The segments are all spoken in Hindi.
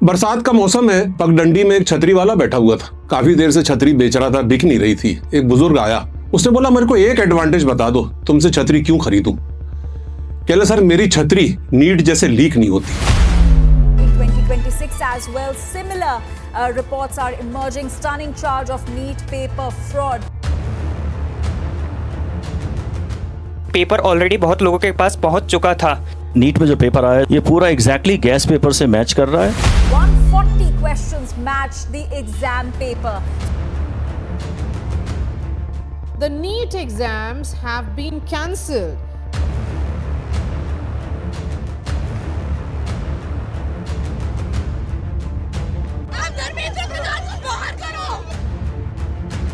बरसात का मौसम है। पगडंडी में एक छतरी वाला बैठा हुआ था। काफी देर से छतरी बेच रहा था, बिक नहीं रही थी। एक बुजुर्ग आया, उसने बोला मेरे को एक एडवांटेज बता दो, तुमसे छतरी क्यों खरीदूं। कह ले सर, मेरी छतरी नीट जैसे लीक नहीं होती। In 2026 as well, similar reports are emerging. Stunning charge of NEET paper fraud. Paper already बहुत लोगों के पास पहुंच चुका था। नीट में जो पेपर आया ये पूरा एग्जैक्टली गैस पेपर से मैच कर रहा है। 140 questions match the exam paper. The NEET exams have been cancelled.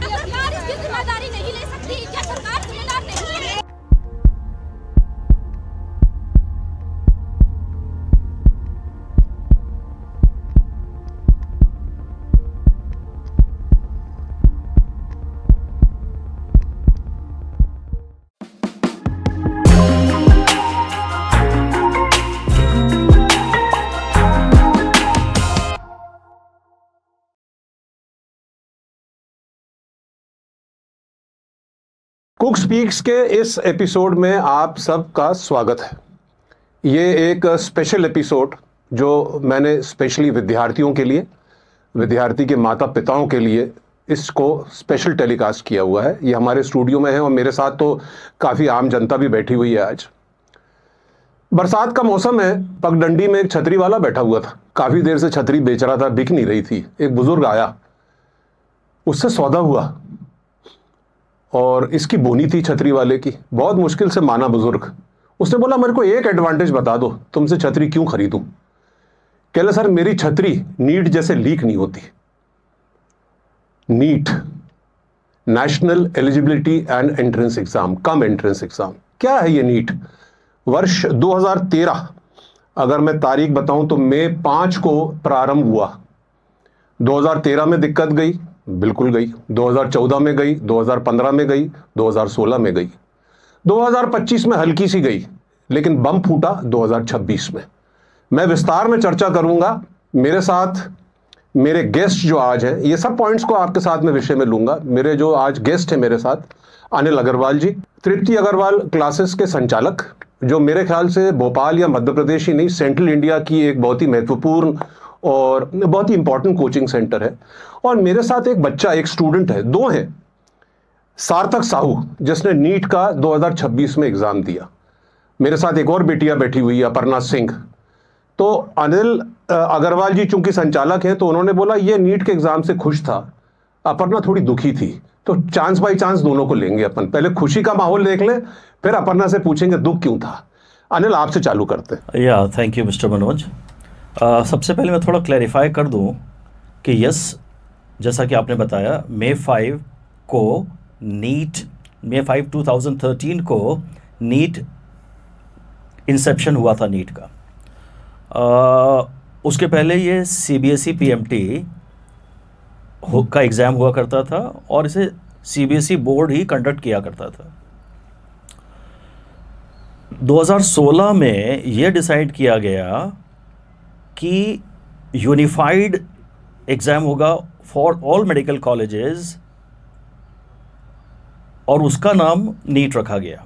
सरकार इसकी जिम्मेदारी नहीं ले सकती। क्या सरकार जिम्मेदार नहीं है? कुक स्पीक्स के इस एपिसोड में आप सबका स्वागत है। ये एक स्पेशल एपिसोड जो मैंने स्पेशली विद्यार्थियों के लिए, विद्यार्थी के माता पिताओं के लिए इसको स्पेशल टेलीकास्ट किया हुआ है। ये हमारे स्टूडियो में है और मेरे साथ तो काफ़ी आम जनता भी बैठी हुई है। आज बरसात का मौसम है। पगडंडी में एक छतरी वाला बैठा हुआ था। काफ़ी देर से छतरी बेच रहा था, बिक नहीं रही थी। एक बुजुर्ग आया, उससे सौदा हुआ और इसकी बोनी थी छतरी वाले की। बहुत मुश्किल से माना बुजुर्ग। उसने बोला मेरे को एक एडवांटेज बता दो, तुमसे छतरी क्यों खरीदूं। कह ले सर, मेरी छतरी नीट जैसे लीक नहीं होती। NEET, national eligibility and entrance exam, cum entrance exam. क्या है ये नीट? वर्ष 2013, अगर मैं तारीख बताऊं तो मई 5 को प्रारंभ हुआ। 2013 में दिक्कत गई, बिल्कुल गई। 2014 में गई, 2015 में गई, 2016 में गई, 2025 में हल्की सी गई, लेकिन बम फूटा 2026 में। मैं विस्तार में चर्चा करूंगा। मेरे साथ मेरे गेस्ट जो आज हैं, ये सब पॉइंट्स को आपके साथ में विषय में लूंगा। मेरे जो आज गेस्ट हैं मेरे साथ, अनिल अग्रवाल जी, तृप्ति अग्रवाल क्लासेस के संचालक, जो मेरे ख्याल से भोपाल या मध्य प्रदेश ही नहीं, सेंट्रल इंडिया की एक बहुत ही महत्वपूर्ण और बहुत ही इंपॉर्टेंट कोचिंग सेंटर है। और मेरे साथ एक बच्चा, एक स्टूडेंट है, दो हैं, सार्थक साहू, जिसने नीट का 2026 में एग्जाम दिया। मेरे साथ एक और बेटियां बैठी हुई है, अपर्णा सिंह। तो अनिल अग्रवाल जी चूंकि संचालक हैं तो उन्होंने बोला ये नीट के एग्जाम से खुश था, अपर्णा थोड़ी दुखी थी। तो चांस बाई चांस दोनों को लेंगे अपन। पहले खुशी का माहौल देख लें, फिर अपर्णा से पूछेंगे दुख क्यों था। अनिल, आपसे चालू करते हैं। या थैंक यू मिस्टर मनोज। सबसे पहले मैं थोड़ा क्लैरिफाई कर दूं कि यस, जैसा कि आपने बताया, मई 5 को नीट, मई 5 2013 को नीट इंसेप्शन हुआ था नीट का। उसके पहले ये सीबीएसई पीएमटी का एग्ज़ाम हुआ करता था और इसे सीबीएसई बोर्ड ही कंडक्ट किया करता था। 2016 में ये डिसाइड किया गया कि यूनिफाइड एग्ज़ाम होगा फॉर ऑल मेडिकल कॉलेजेस और उसका नाम नीट रखा गया।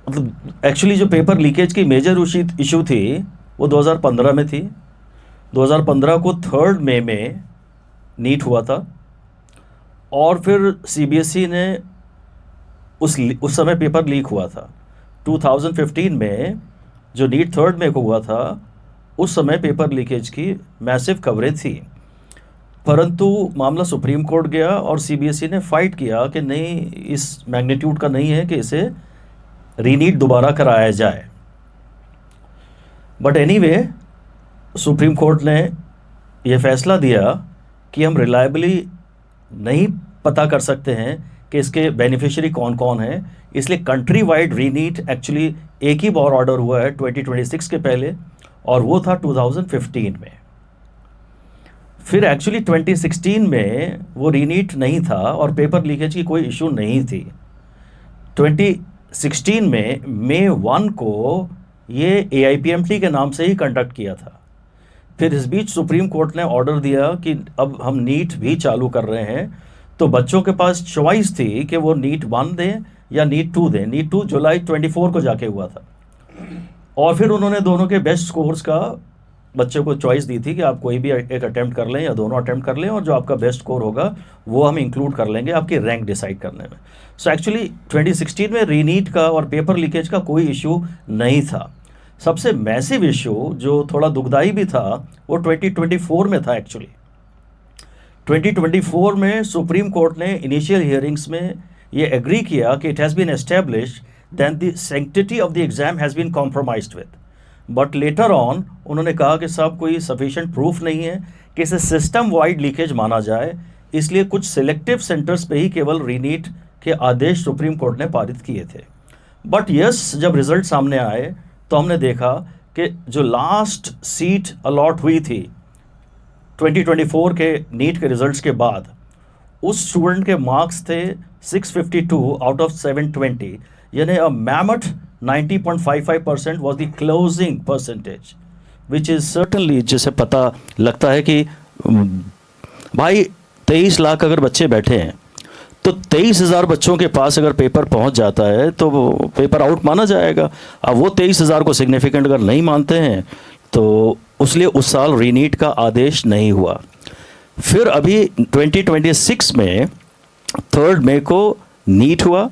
मतलब एक्चुअली जो पेपर लीकेज की मेजर इशू थी वो 2015 में थी। 2015 को 3 मई में नीट हुआ था और फिर सीबीएसई ने उस समय पेपर लीक हुआ था। 2015 में जो नीट 3 मई को हुआ था, उस समय पेपर लीकेज की मैसिव कवरेज थी। परंतु मामला सुप्रीम कोर्ट गया और सीबीएसई ने फाइट किया कि नहीं, इस मैग्नीट्यूड का नहीं है कि इसे रीनीट दोबारा कराया जाए। बट एनीवे, सुप्रीम कोर्ट ने यह फैसला दिया कि हम रिलायबली नहीं पता कर सकते हैं कि इसके बेनिफिशियरी कौन कौन हैं, इसलिए कंट्री वाइड रीनीट एक्चुअली एक ही बार ऑर्डर हुआ है 2026 के पहले, और वो था 2015 में। फिर एक्चुअली 2016 में वो रीनीट नहीं था और पेपर लीकेज की कोई इशू नहीं थी। 2016 में मई 1 को ये AIPMT के नाम से ही कंडक्ट किया था। फिर इस बीच सुप्रीम कोर्ट ने ऑर्डर दिया कि अब हम नीट भी चालू कर रहे हैं, तो बच्चों के पास चॉइस थी कि वो नीट 1 दें या नीट 2 दें। नीट 2 जुलाई 24 को जाके हुआ था, और फिर उन्होंने दोनों के बेस्ट स्कोर्स का बच्चों को चॉइस दी थी कि आप कोई भी एक अटेम्प्ट कर लें या दोनों अटेम्प्ट कर लें, और जो आपका बेस्ट स्कोर होगा वो हम इंक्लूड कर लेंगे आपकी रैंक डिसाइड करने में। सो एक्चुअली 2016 में रीनीट का और पेपर लीकेज का कोई इशू नहीं था। सबसे मैसिव इशू जो थोड़ा दुखदाई भी था वो 2024 में था। एक्चुअली 2024 में सुप्रीम कोर्ट ने इनिशियल हियरिंग्स में ये एग्री किया कि it has been established than the sanctity of the exam has been compromised with, but later on उन्होंने कहा कि साहब कोई सफिशिएंट प्रूफ नहीं है कि इसे सिस्टम वाइड लीकेज माना जाए, इसलिए कुछ सिलेक्टिव सेंटर्स पे ही केवल रीनीट के आदेश सुप्रीम कोर्ट ने पारित किए थे। बट यस, जब रिजल्ट सामने आए तो हमने देखा कि जो लास्ट सीट अलॉट हुई थी 2024 के नीट के रिजल्ट्स के बाद, उस स्टूडेंट के मार्क्स थे 652 आउट ऑफ 720, यानी अ mammoth 90.55% was the closing percentage, which is certainly, जिसे पता लगता है कि भाई 23 लाख अगर बच्चे बैठे हैं तो 23,000 बच्चों के पास अगर पेपर पहुंच जाता है तो पेपर आउट माना जाएगा। अब वो 23,000 को सिग्निफिकेंट अगर नहीं मानते हैं तो उसलिए उस साल रीनीट का आदेश नहीं हुआ। फिर अभी 2026 में 3 मई को नीट हुआ।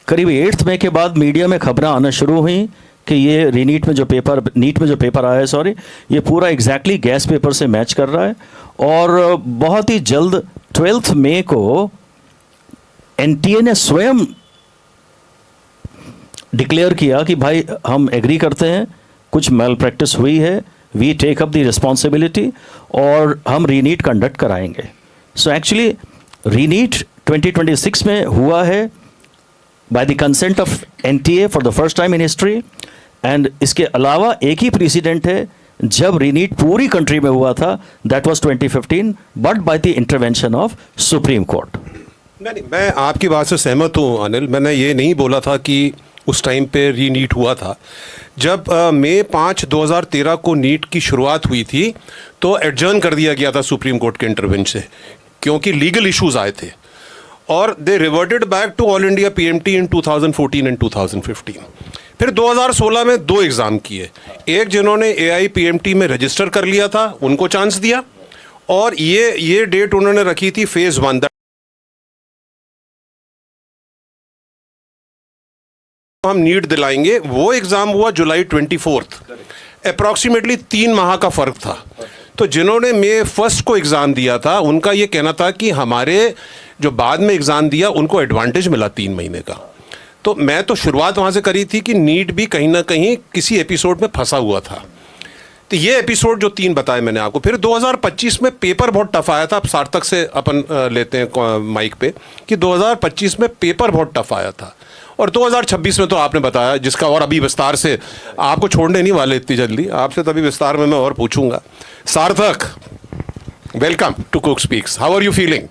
करीब 8 मई के बाद मीडिया में खबरें आना शुरू हुई कि ये नीट में जो पेपर आया है, ये पूरा एग्जैक्टली गैस पेपर से मैच कर रहा है। और बहुत ही जल्द 12 मई को एनटीए ने स्वयं डिक्लेयर किया कि भाई हम एग्री करते हैं, कुछ मैल प्रैक्टिस हुई है, we take up the responsibility और हम रीनीट कंडक्ट कराएंगे। सो एक्चुअली रीनीट 2026 में हुआ है by the consent of NTA for the first time in history, and इसके अलावा एक ही प्रेसिडेंट है जब रीनीट पूरी कंट्री में हुआ था, that was 2015, but by the intervention of Supreme Court। नहीं, मैं आपकी बात से सहमत हूँ अनिल। मैंने ये नहीं बोला था कि उस टाइम पे रीनीट हुआ था। जब मई 5, 2013 को नीट की शुरुआत हुई थी तो एडजर्न कर दिया गया था सुप्रीम कोर्ट के इंटरवेंशन से, क्योंकि लीगल इश्यूज आए थे, और they reverted back to all India PMT in 2014 and 2015। फिर 2016 में 2 एग्ज़ाम किए, एक जिन्होंने AIPMT में रजिस्टर कर लिया था उनको चांस दिया, और ये डेट उन्होंने रखी थी फेज़ 1, हम नीट दिलाएंगे। वो एग्ज़ाम हुआ जुलाई 24, अप्रॉक्सीमेटली 3 माह का फ़र्क था। तो जिन्होंने मई 1 को एग्ज़ाम दिया था उनका ये कहना था कि हमारे जो बाद में एग्ज़ाम दिया उनको एडवांटेज मिला 3 महीने का। तो मैं तो शुरुआत वहाँ से करी थी कि नीट भी कहीं ना कहीं किसी एपिसोड में फंसा हुआ था। तो ये एपिसोड जो 3 बताए मैंने आपको। फिर 2025 में पेपर बहुत टफ आया था। अब सार्थक से अपन लेते हैं माइक पे कि 2025 में पेपर बहुत टफ आया था, और 2026 में तो आपने बताया, जिसका और अभी विस्तार से आपको छोड़ने नहीं वाले इतनी जल्दी, आपसे तभी विस्तार में मैं और पूछूंगा। Sarthak, welcome to cook speaks. How are you feeling?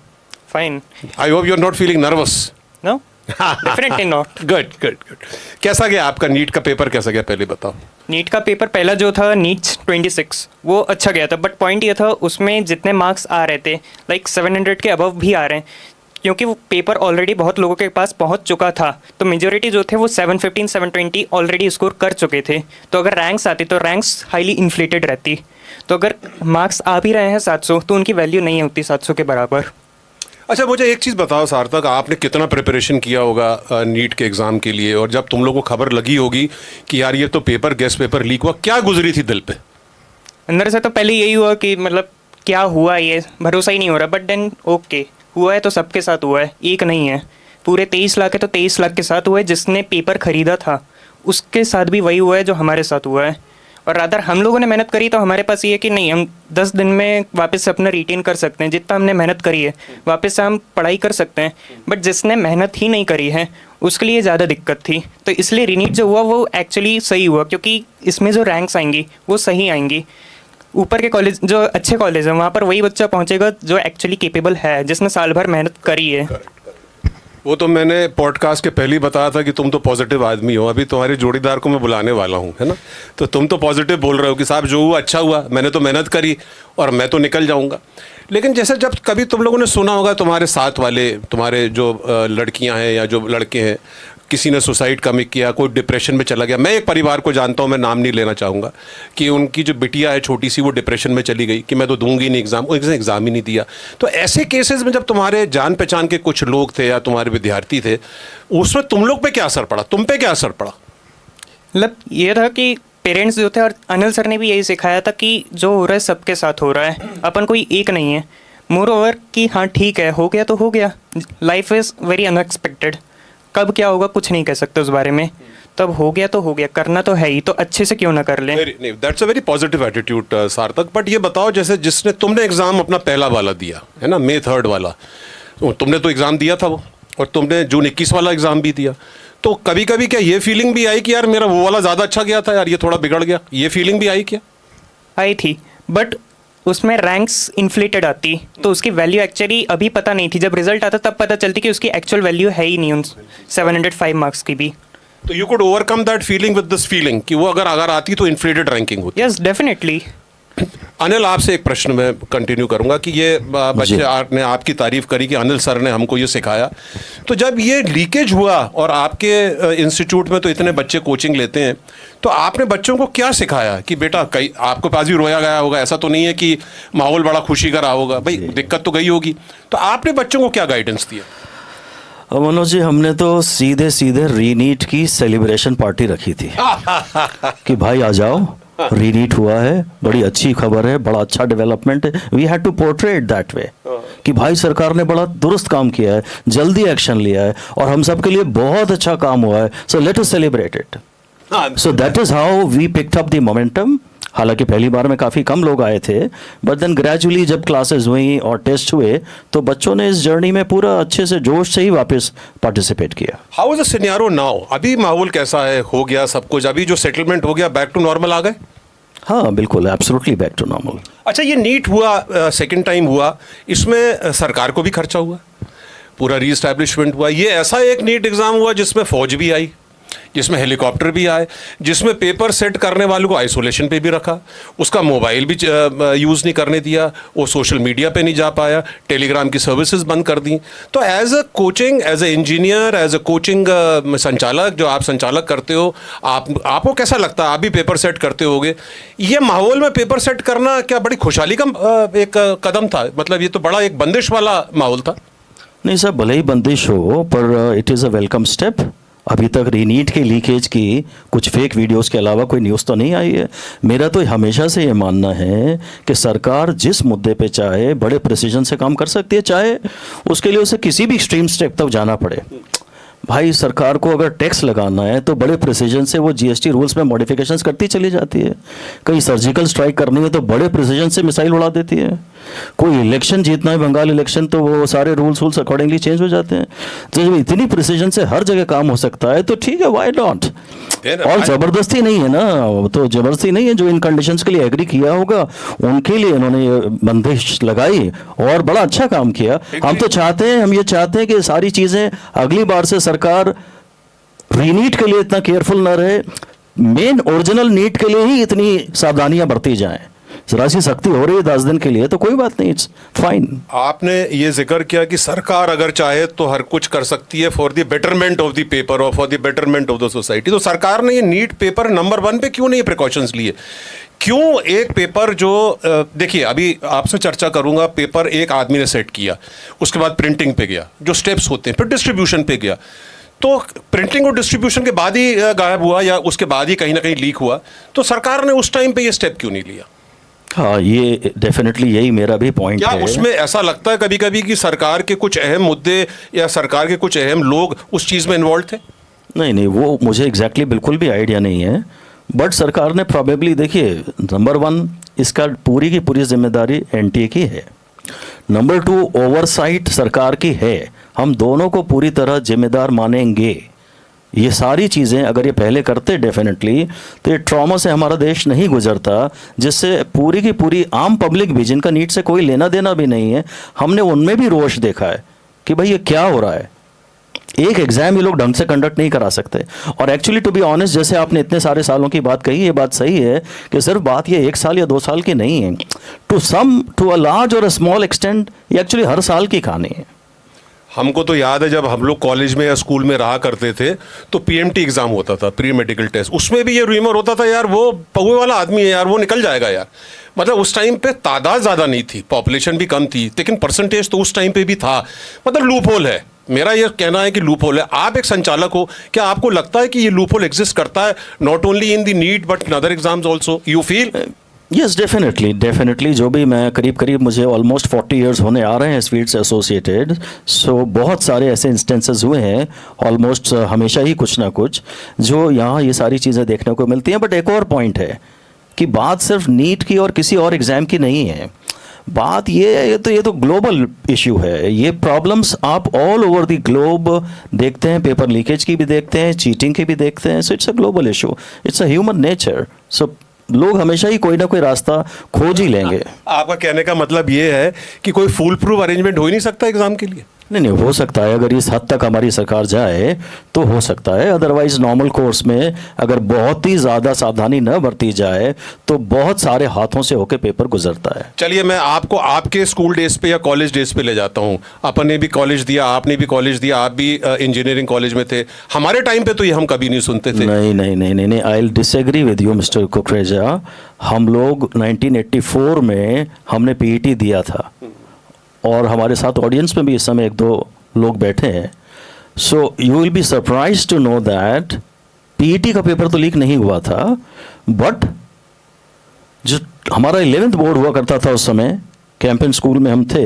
Fine. I hope you are not feeling nervous. No, definitely not. Good. कैसा गया आपका नीट का पेपर? कैसा गया पहले बताओ। नीट का पेपर पहला जो था नीट 26 वो अच्छा गया था, बट पॉइंट ये था उसमें जितने मार्क्स आ रहे थे लाइक 700 के अबव भी आ रहे हैं, क्योंकि वो पेपर ऑलरेडी बहुत लोगों के पास पहुंच चुका था। तो मेजोरिटी जो थे वो 715 720 ऑलरेडी स्कोर कर चुके थे। तो अगर रैंक्स आती तो रैंक्स हाईली इन्फ्लेटेड रहती। तो अगर मार्क्स आ भी रहे हैं 700 तो उनकी वैल्यू नहीं होती 700 के बराबर। अच्छा, मुझे एक चीज़ बताओ सार्थक, आपने कितना प्रिपरेशन किया होगा नीट के एग्ज़ाम के लिए, और जब तुम लोगों को खबर लगी होगी कि यार ये तो गेस्ट पेपर लीक हुआ, क्या गुजरी थी दिल पे? अंदर से तो पहले यही हुआ कि मतलब क्या हुआ, ये भरोसा ही नहीं हो रहा। बट देन ओके, हुआ है तो सबके साथ हुआ है, एक नहीं है। पूरे 23 लाख है तो 23 लाख के साथ हुआ है। जिसने पेपर खरीदा था उसके साथ भी वही हुआ है जो हमारे साथ हुआ है। और रादर हम लोगों ने मेहनत करी तो हमारे पास ये है कि नहीं, हम 10 दिन में वापस से अपना रिटेन कर सकते हैं। जितना हमने मेहनत करी है वापस से हम पढ़ाई कर सकते हैं। बट जिसने मेहनत ही नहीं करी है उसके लिए ज़्यादा दिक्कत थी। तो इसलिए रीनीट जो हुआ वो एक्चुअली सही हुआ, क्योंकि इसमें जो रैंक्स आएंगी वो सही आएंगी। ऊपर के कॉलेज जो अच्छे कॉलेज हैं वहाँ पर वही बच्चा पहुँचेगा जो एक्चुअली केपेबल है, जिसने साल भर मेहनत करी है। वो तो मैंने पॉडकास्ट के पहले ही बताया था कि तुम तो पॉजिटिव आदमी हो। अभी तुम्हारे जोड़ीदार को मैं बुलाने वाला हूँ, है ना। तो तुम तो पॉजिटिव बोल रहे हो कि साहब जो हुआ अच्छा हुआ, मैंने तो मेहनत करी और मैं तो निकल जाऊँगा। लेकिन जैसे जब कभी तुम लोगों ने सुना होगा, तुम्हारे साथ वाले, तुम्हारे जो लड़कियाँ हैं या जो लड़के हैं, किसी ने सुसाइड कमिट किया, कोई डिप्रेशन में चला गया। मैं एक परिवार को जानता हूँ, मैं नाम नहीं लेना चाहूँगा, कि उनकी जो बिटिया है छोटी सी, वो डिप्रेशन में चली गई कि मैं तो दूंगी नहीं एग्ज़ाम, उसने एग्ज़ाम ही नहीं दिया। तो ऐसे केसेस में जब तुम्हारे जान पहचान के कुछ लोग थे या तुम्हारे विद्यार्थी थे, उसमें तुम लोग पे क्या असर पड़ा, तुम पे क्या असर पड़ा? मतलब ये था कि पेरेंट्स जो थे, और अनिल सर ने भी यही सिखाया था कि जो हो रहा है सबके साथ हो रहा है, अपन कोई एक नहीं है। मोर ओवर कि हाँ ठीक है, हो गया तो हो गया। लाइफ इज़ वेरी अनएक्सपेक्टेड, कब क्या होगा कुछ नहीं कह सकते उस बारे में। तब हो गया तो हो गया, करना तो है ही, तो अच्छे से क्यों ना कर लें। नहीं, that's a very positive attitude सार्थक। बट ये बताओ, जैसे जिसने तुमने एग्ज़ाम अपना पहला वाला दिया है ना, May 3 वाला, तुमने तो एग्ज़ाम दिया था वो, और तुमने June 21 वाला एग्ज़ाम भी दिया, तो कभी कभी क्या ये फीलिंग भी आई कि यार मेरा वो वाला ज़्यादा अच्छा गया था यार, ये थोड़ा बिगड़ गया, ये फीलिंग भी आई क्या? आई थी, बट उसमें रैंक्स इन्फ्लेटेड आती, तो उसकी वैल्यू एक्चुअली अभी पता नहीं थी। जब रिजल्ट आता तब पता चलती कि उसकी एक्चुअल वैल्यू है ही नहीं उन 705 मार्क्स की भी। तो you could overcome that feeling with this feeling कि वो अगर आती तो इन्फ्लेटेड रैंकिंग होती। Yes definitely. अनिल, आपसे एक प्रश्न मैं कंटिन्यू करूंगा कि ये बच्चे ने आपकी तारीफ करी कि अनिल सर ने हमको ये सिखाया, तो जब ये लीकेज हुआ और आपके इंस्टीट्यूट में तो इतने बच्चे कोचिंग लेते हैं, तो आपने बच्चों को क्या सिखाया कि बेटा, कई आपके पास भी रोया गया होगा, ऐसा तो नहीं है कि माहौल बड़ा खुशी का रहा होगा, भाई दिक्कत तो गई होगी, तो आपने बच्चों को क्या गाइडेंस दिया? मनोज जी, हमने तो सीधे सीधे रीनीट की सेलिब्रेशन पार्टी रखी थी कि भाई आ जाओ, रीनीट हुआ है, बड़ी अच्छी खबर है, बड़ा अच्छा डेवलपमेंट है। We had to portrait that way कि भाई सरकार ने बड़ा दुरुस्त काम किया है, जल्दी एक्शन लिया है और हम सब के लिए बहुत अच्छा काम हुआ है, so let us celebrate it. So that is how we picked up the momentum. हालांकि पहली बार में काफ़ी कम लोग आए थे, बट देन ग्रेजुअली जब क्लासेस हुई और टेस्ट हुए तो बच्चों ने इस जर्नी में पूरा अच्छे से जोश से ही वापस पार्टिसिपेट किया। How is the scenario now? अभी माहौल कैसा है? हो गया सब कुछ, अभी जो सेटलमेंट हो गया, बैक टू नॉर्मल आ गए? हाँ बिल्कुल, एब्सोल्युटली बैक टू नॉर्मल। अच्छा, ये नीट हुआ, सेकंड टाइम हुआ, इसमें सरकार को भी खर्चा हुआ, पूरा रीएस्टैब्लिशमेंट हुआ। ये ऐसा एक नीट एग्ज़ाम हुआ जिसमें फौज भी आई, जिसमें हेलीकॉप्टर भी आए, जिसमें पेपर सेट करने वालों को आइसोलेशन पे भी रखा, उसका मोबाइल भी यूज़ नहीं करने दिया, वो सोशल मीडिया पे नहीं जा पाया, टेलीग्राम की सर्विसेज बंद कर दी। तो as a coaching, as a engineer, as a coaching संचालक, जो आप संचालक करते हो, आपको कैसा लगता है? आप भी पेपर सेट करते होगे, ये माहौल में पेपर सेट करना क्या बड़ी खुशहाली का एक कदम था? मतलब ये तो बड़ा एक बंदिश वाला माहौल था। नहीं सर, भले ही बंदिश हो, पर it is a welcome step. अभी तक रीनीट के लीकेज की कुछ फेक वीडियोस के अलावा कोई न्यूज़ तो नहीं आई है। मेरा तो हमेशा से ये मानना है कि सरकार जिस मुद्दे पे चाहे बड़े प्रिसीजन से काम कर सकती है, चाहे उसके लिए उसे किसी भी एक्सट्रीम स्टेप तक जाना पड़े। भाई सरकार को अगर टैक्स लगाना है तो बड़े प्रिसीजन से वो जीएसटी रूल्स में मॉडिफिकेशंस करती चली जाती है। कहीं सर्जिकल स्ट्राइक करनी है तो बड़े प्रिसीजन से मिसाइल उड़ा देती है। कोई इलेक्शन जीतना है, बंगाल इलेक्शन, तो वो सारे रूल्स अकॉर्डिंगली चेंज हो जाते हैं। तो जब इतनी प्रिसीजन से हर जगह काम हो सकता है तो ठीक है, व्हाई नॉट। और ज़बरदस्ती नहीं है ना, तो ज़बरदस्ती नहीं है। जो इन कंडीशंस के लिए एग्री किया होगा उनके लिए इन्होंने ये बंदिश लगाई और बड़ा अच्छा काम किया। हम तो चाहते हैं, हम ये चाहते हैं कि सारी चीज़ें अगली बार से सरकार रीनीट के लिए इतना केयरफुल ना रहे, मेन ओरिजिनल नीट के लिए ही इतनी सावधानियां बरती जाएं। जरा सी सख्ती हो रही है 10 दिन के लिए तो कोई बात नहीं, इट्स फाइन। आपने ये जिक्र किया कि सरकार अगर चाहे तो हर कुछ कर सकती है for the betterment of the paper और for the betterment of the society. तो सरकार ने ये नीट पेपर नंबर 1 पे क्यों नहीं प्रिकॉशंस लिए? क्यों एक पेपर जो देखिए, अभी आपसे चर्चा करूंगा, पेपर एक आदमी ने सेट किया, उसके बाद प्रिंटिंग पे गया, जो स्टेप्स होते हैं, फिर डिस्ट्रीब्यूशन पे गया, तो प्रिंटिंग और डिस्ट्रीब्यूशन के बाद ही गायब हुआ या उसके बाद ही कहीं ना कहीं लीक हुआ, तो सरकार ने उस टाइम पे ये स्टेप क्यों नहीं लिया? हाँ, ये डेफिनेटली यही मेरा भी पॉइंट है। क्या उसमें ऐसा लगता है कभी कभी कि सरकार के कुछ अहम मुद्दे या सरकार के कुछ अहम लोग उस चीज़ में इन्वॉल्व थे? नहीं, वो मुझे एग्जैक्टली बिल्कुल भी आइडिया नहीं है, बट सरकार ने प्रॉबेबली, देखिए, नंबर 1 इसका पूरी की पूरी जिम्मेदारी एनटीए की है, नंबर 2 ओवरसाइट सरकार की है, हम दोनों को पूरी तरह जिम्मेदार मानेंगे। ये सारी चीज़ें अगर ये पहले करते डेफिनेटली, तो ये ट्रॉमा से हमारा देश नहीं गुजरता, जिससे पूरी की पूरी आम पब्लिक भी, जिनका नीट से कोई लेना देना भी नहीं है, हमने उनमें भी रोष देखा है कि भाई ये क्या हो रहा है। एक एग्जाम ये लोग ढंग से कंडक्ट नहीं करा सकते। और एक्चुअली टू बी ऑनेस्ट, जैसे आपने इतने सारे सालों की बात कही, ये बात सही है कि सिर्फ बात ये 1 साल या 2 साल की नहीं है। टू अ लार्ज और अ स्मॉल एक्सटेंट ये एक्चुअली हर साल की कहानी है। हमको तो याद है जब हम लोग कॉलेज में या स्कूल में रहा करते थे तो पीएमटी एग्जाम होता था, प्री मेडिकल टेस्ट, उसमें भी ये रूमर होता था यार वो पौवे वाला आदमी है यार, वो निकल जाएगा यार। मतलब उस टाइम पे तादाद ज़्यादा नहीं थी, पॉपुलेशन भी कम थी, लेकिन परसेंटेज तो उस टाइम पे भी था। मतलब लूप होल है, मेरा ये कहना है कि लूप होल है। आप एक संचालक हो, क्या आपको लगता है कि ये लूप होल एग्जिस्ट करता है not only in the NEET but in other exams also, you feel? Yes, definitely जो भी मैं करीब मुझे ऑलमोस्ट 40 इयर्स होने आ रहे हैं इस फील्ड से एसोसिएटेड, सो बहुत सारे ऐसे इंस्टेंसेस हुए हैं ऑलमोस्ट हमेशा ही कुछ ना कुछ जो यहाँ ये सारी चीज़ें देखने को मिलती हैं। बट एक और पॉइंट है कि बात सिर्फ नीट की और किसी और एग्ज़ाम की नहीं है, बात ये तो ग्लोबल इशू है। ये प्रॉब्लम्स आप ऑल ओवर द ग्लोब देखते हैं, पेपर लीकेज की भी देखते हैं, चीटिंग की भी देखते हैं। So it's a global issue, it's a human nature. So लोग हमेशा ही कोई ना कोई रास्ता खोज ही लेंगे। आपका कहने का मतलब ये है कि कोई फुल प्रूफ अरेंजमेंट हो ही नहीं सकता एग्जाम के लिए? नहीं, हो सकता है, अगर इस हद तक हमारी सरकार जाए तो हो सकता है। अदरवाइज नॉर्मल कोर्स में अगर बहुत ही ज़्यादा सावधानी न बरती जाए तो बहुत सारे हाथों से होकर पेपर गुजरता है। चलिए मैं आपको आपके स्कूल डेज पे या कॉलेज डेज पे ले जाता हूँ। अपन ने भी कॉलेज दिया, आपने भी कॉलेज दिया, आप भी इंजीनियरिंग कॉलेज में थे। हमारे टाइम पे तो ये हम कभी नहीं सुनते थे। नहीं, I will disagree with you mister Kukreja. हम लोग 1984 में हमने पीईटी दिया था और हमारे साथ ऑडियंस में भी इस समय 1-2 लोग बैठे हैं। So you will be surprise to know that PET का पेपर तो लीक नहीं हुआ था, बट जो हमारा 11th बोर्ड हुआ करता था उस समय, कैंपेन स्कूल में हम थे,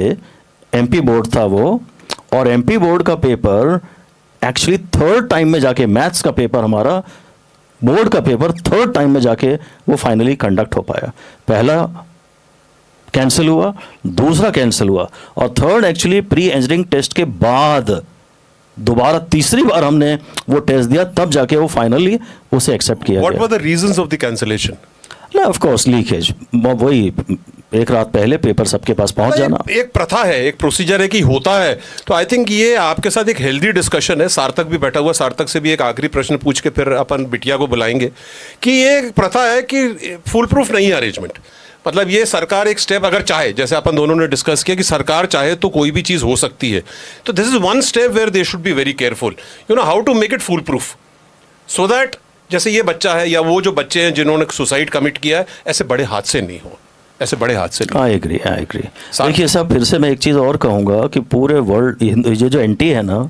एमपी बोर्ड था वो, और एमपी बोर्ड का पेपर एक्चुअली 3rd टाइम में जाके, मैथ्स का पेपर हमारा बोर्ड का पेपर 3rd टाइम में जाके वो फाइनली कंडक्ट हो पाया। पहला कैंसिल हुआ, दूसरा कैंसिल हुआ, और 3rd actually pre engineering test के बाद दोबारा तीसरी बार हमने वो टेस्ट दिया, तब जाके वो फाइनली उसे एक्सेप्ट किया What गया। were the reasons of the cancellation? ना ऑफ कोर्स लीकेज, वही एक रात पहले पेपर सबके पास पहुंच जाना। एक प्रथा है, एक प्रोसीजर है कि होता है। तो आई थिंक ये आपके साथ एक हेल्दी डिस्कशन है। सार्थक भी बैठा हुआ, सार्थक से भी एक आखिरी प्रश्न पूछ के फिर अपन बिटिया को बुलाएंगे कि ये एक प्रथा है कि फुल प्रूफ नहीं है अरेंजमेंट। मतलब ये सरकार एक स्टेप अगर चाहे, जैसे अपन दोनों ने डिस्कस किया कि सरकार चाहे तो कोई भी चीज़ हो सकती है, तो this is one step where they should be very careful, you know how to make it foolproof, so that जैसे ये बच्चा है या वो जो बच्चे हैं जिन्होंने सुसाइड कमिट किया है, ऐसे बड़े हादसे नहीं हो, ऐसे बड़े हादसे नहीं। I agree. देखिए साहब, फिर से मैं एक चीज़ और कहूँगा कि पूरे वर्ल्ड ये जो एनटी है ना,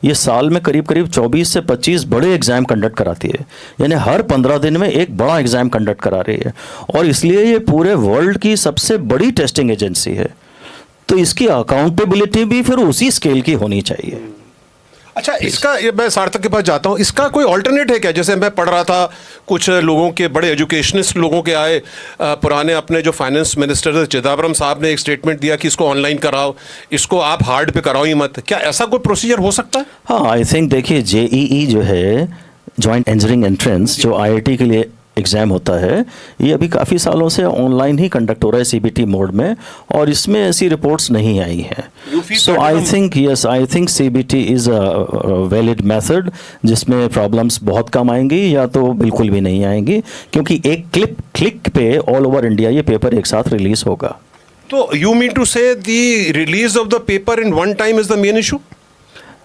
ये साल में करीब 24 से 25 बड़े एग्ज़ाम कंडक्ट कराती है, यानी हर 15 दिन में एक बड़ा एग्ज़ाम कंडक्ट करा रही है, और इसलिए ये पूरे वर्ल्ड की सबसे बड़ी टेस्टिंग एजेंसी है। तो इसकी अकाउंटेबिलिटी भी फिर उसी स्केल की होनी चाहिए। अच्छा, इसका ये मैं सार्थक के पास जाता हूँ, इसका कोई ऑल्टरनेट है क्या? जैसे मैं पढ़ रहा था, कुछ लोगों के बड़े एजुकेशनिस्ट लोगों के आए, पुराने अपने जो फाइनेंस मिनिस्टर थे चिदम्बरम साहब ने एक स्टेटमेंट दिया कि इसको ऑनलाइन कराओ, इसको आप हार्ड पे कराओ ही मत। क्या ऐसा कोई प्रोसीजर हो सकता है? हाँ, आई थिंक देखिए जेईई जो है, जॉइंट इंजीनियरिंग एंट्रेंस, जो आईआईटी के लिए एग्ज़ाम होता है, ये अभी काफ़ी सालों से ऑनलाइन ही कंडक्ट हो रहा है सीबीटी मोड में, और इसमें ऐसी रिपोर्ट्स नहीं आई हैं। So I think CBT is a valid method जिसमें प्रॉब्लम्स बहुत कम आएंगी या तो बिल्कुल भी नहीं आएंगी, क्योंकि एक क्लिक पे ऑल ओवर इंडिया ये पेपर एक साथ रिलीज़ होगा। तो यू मीन टू से the release of the paper in one time is the main issue?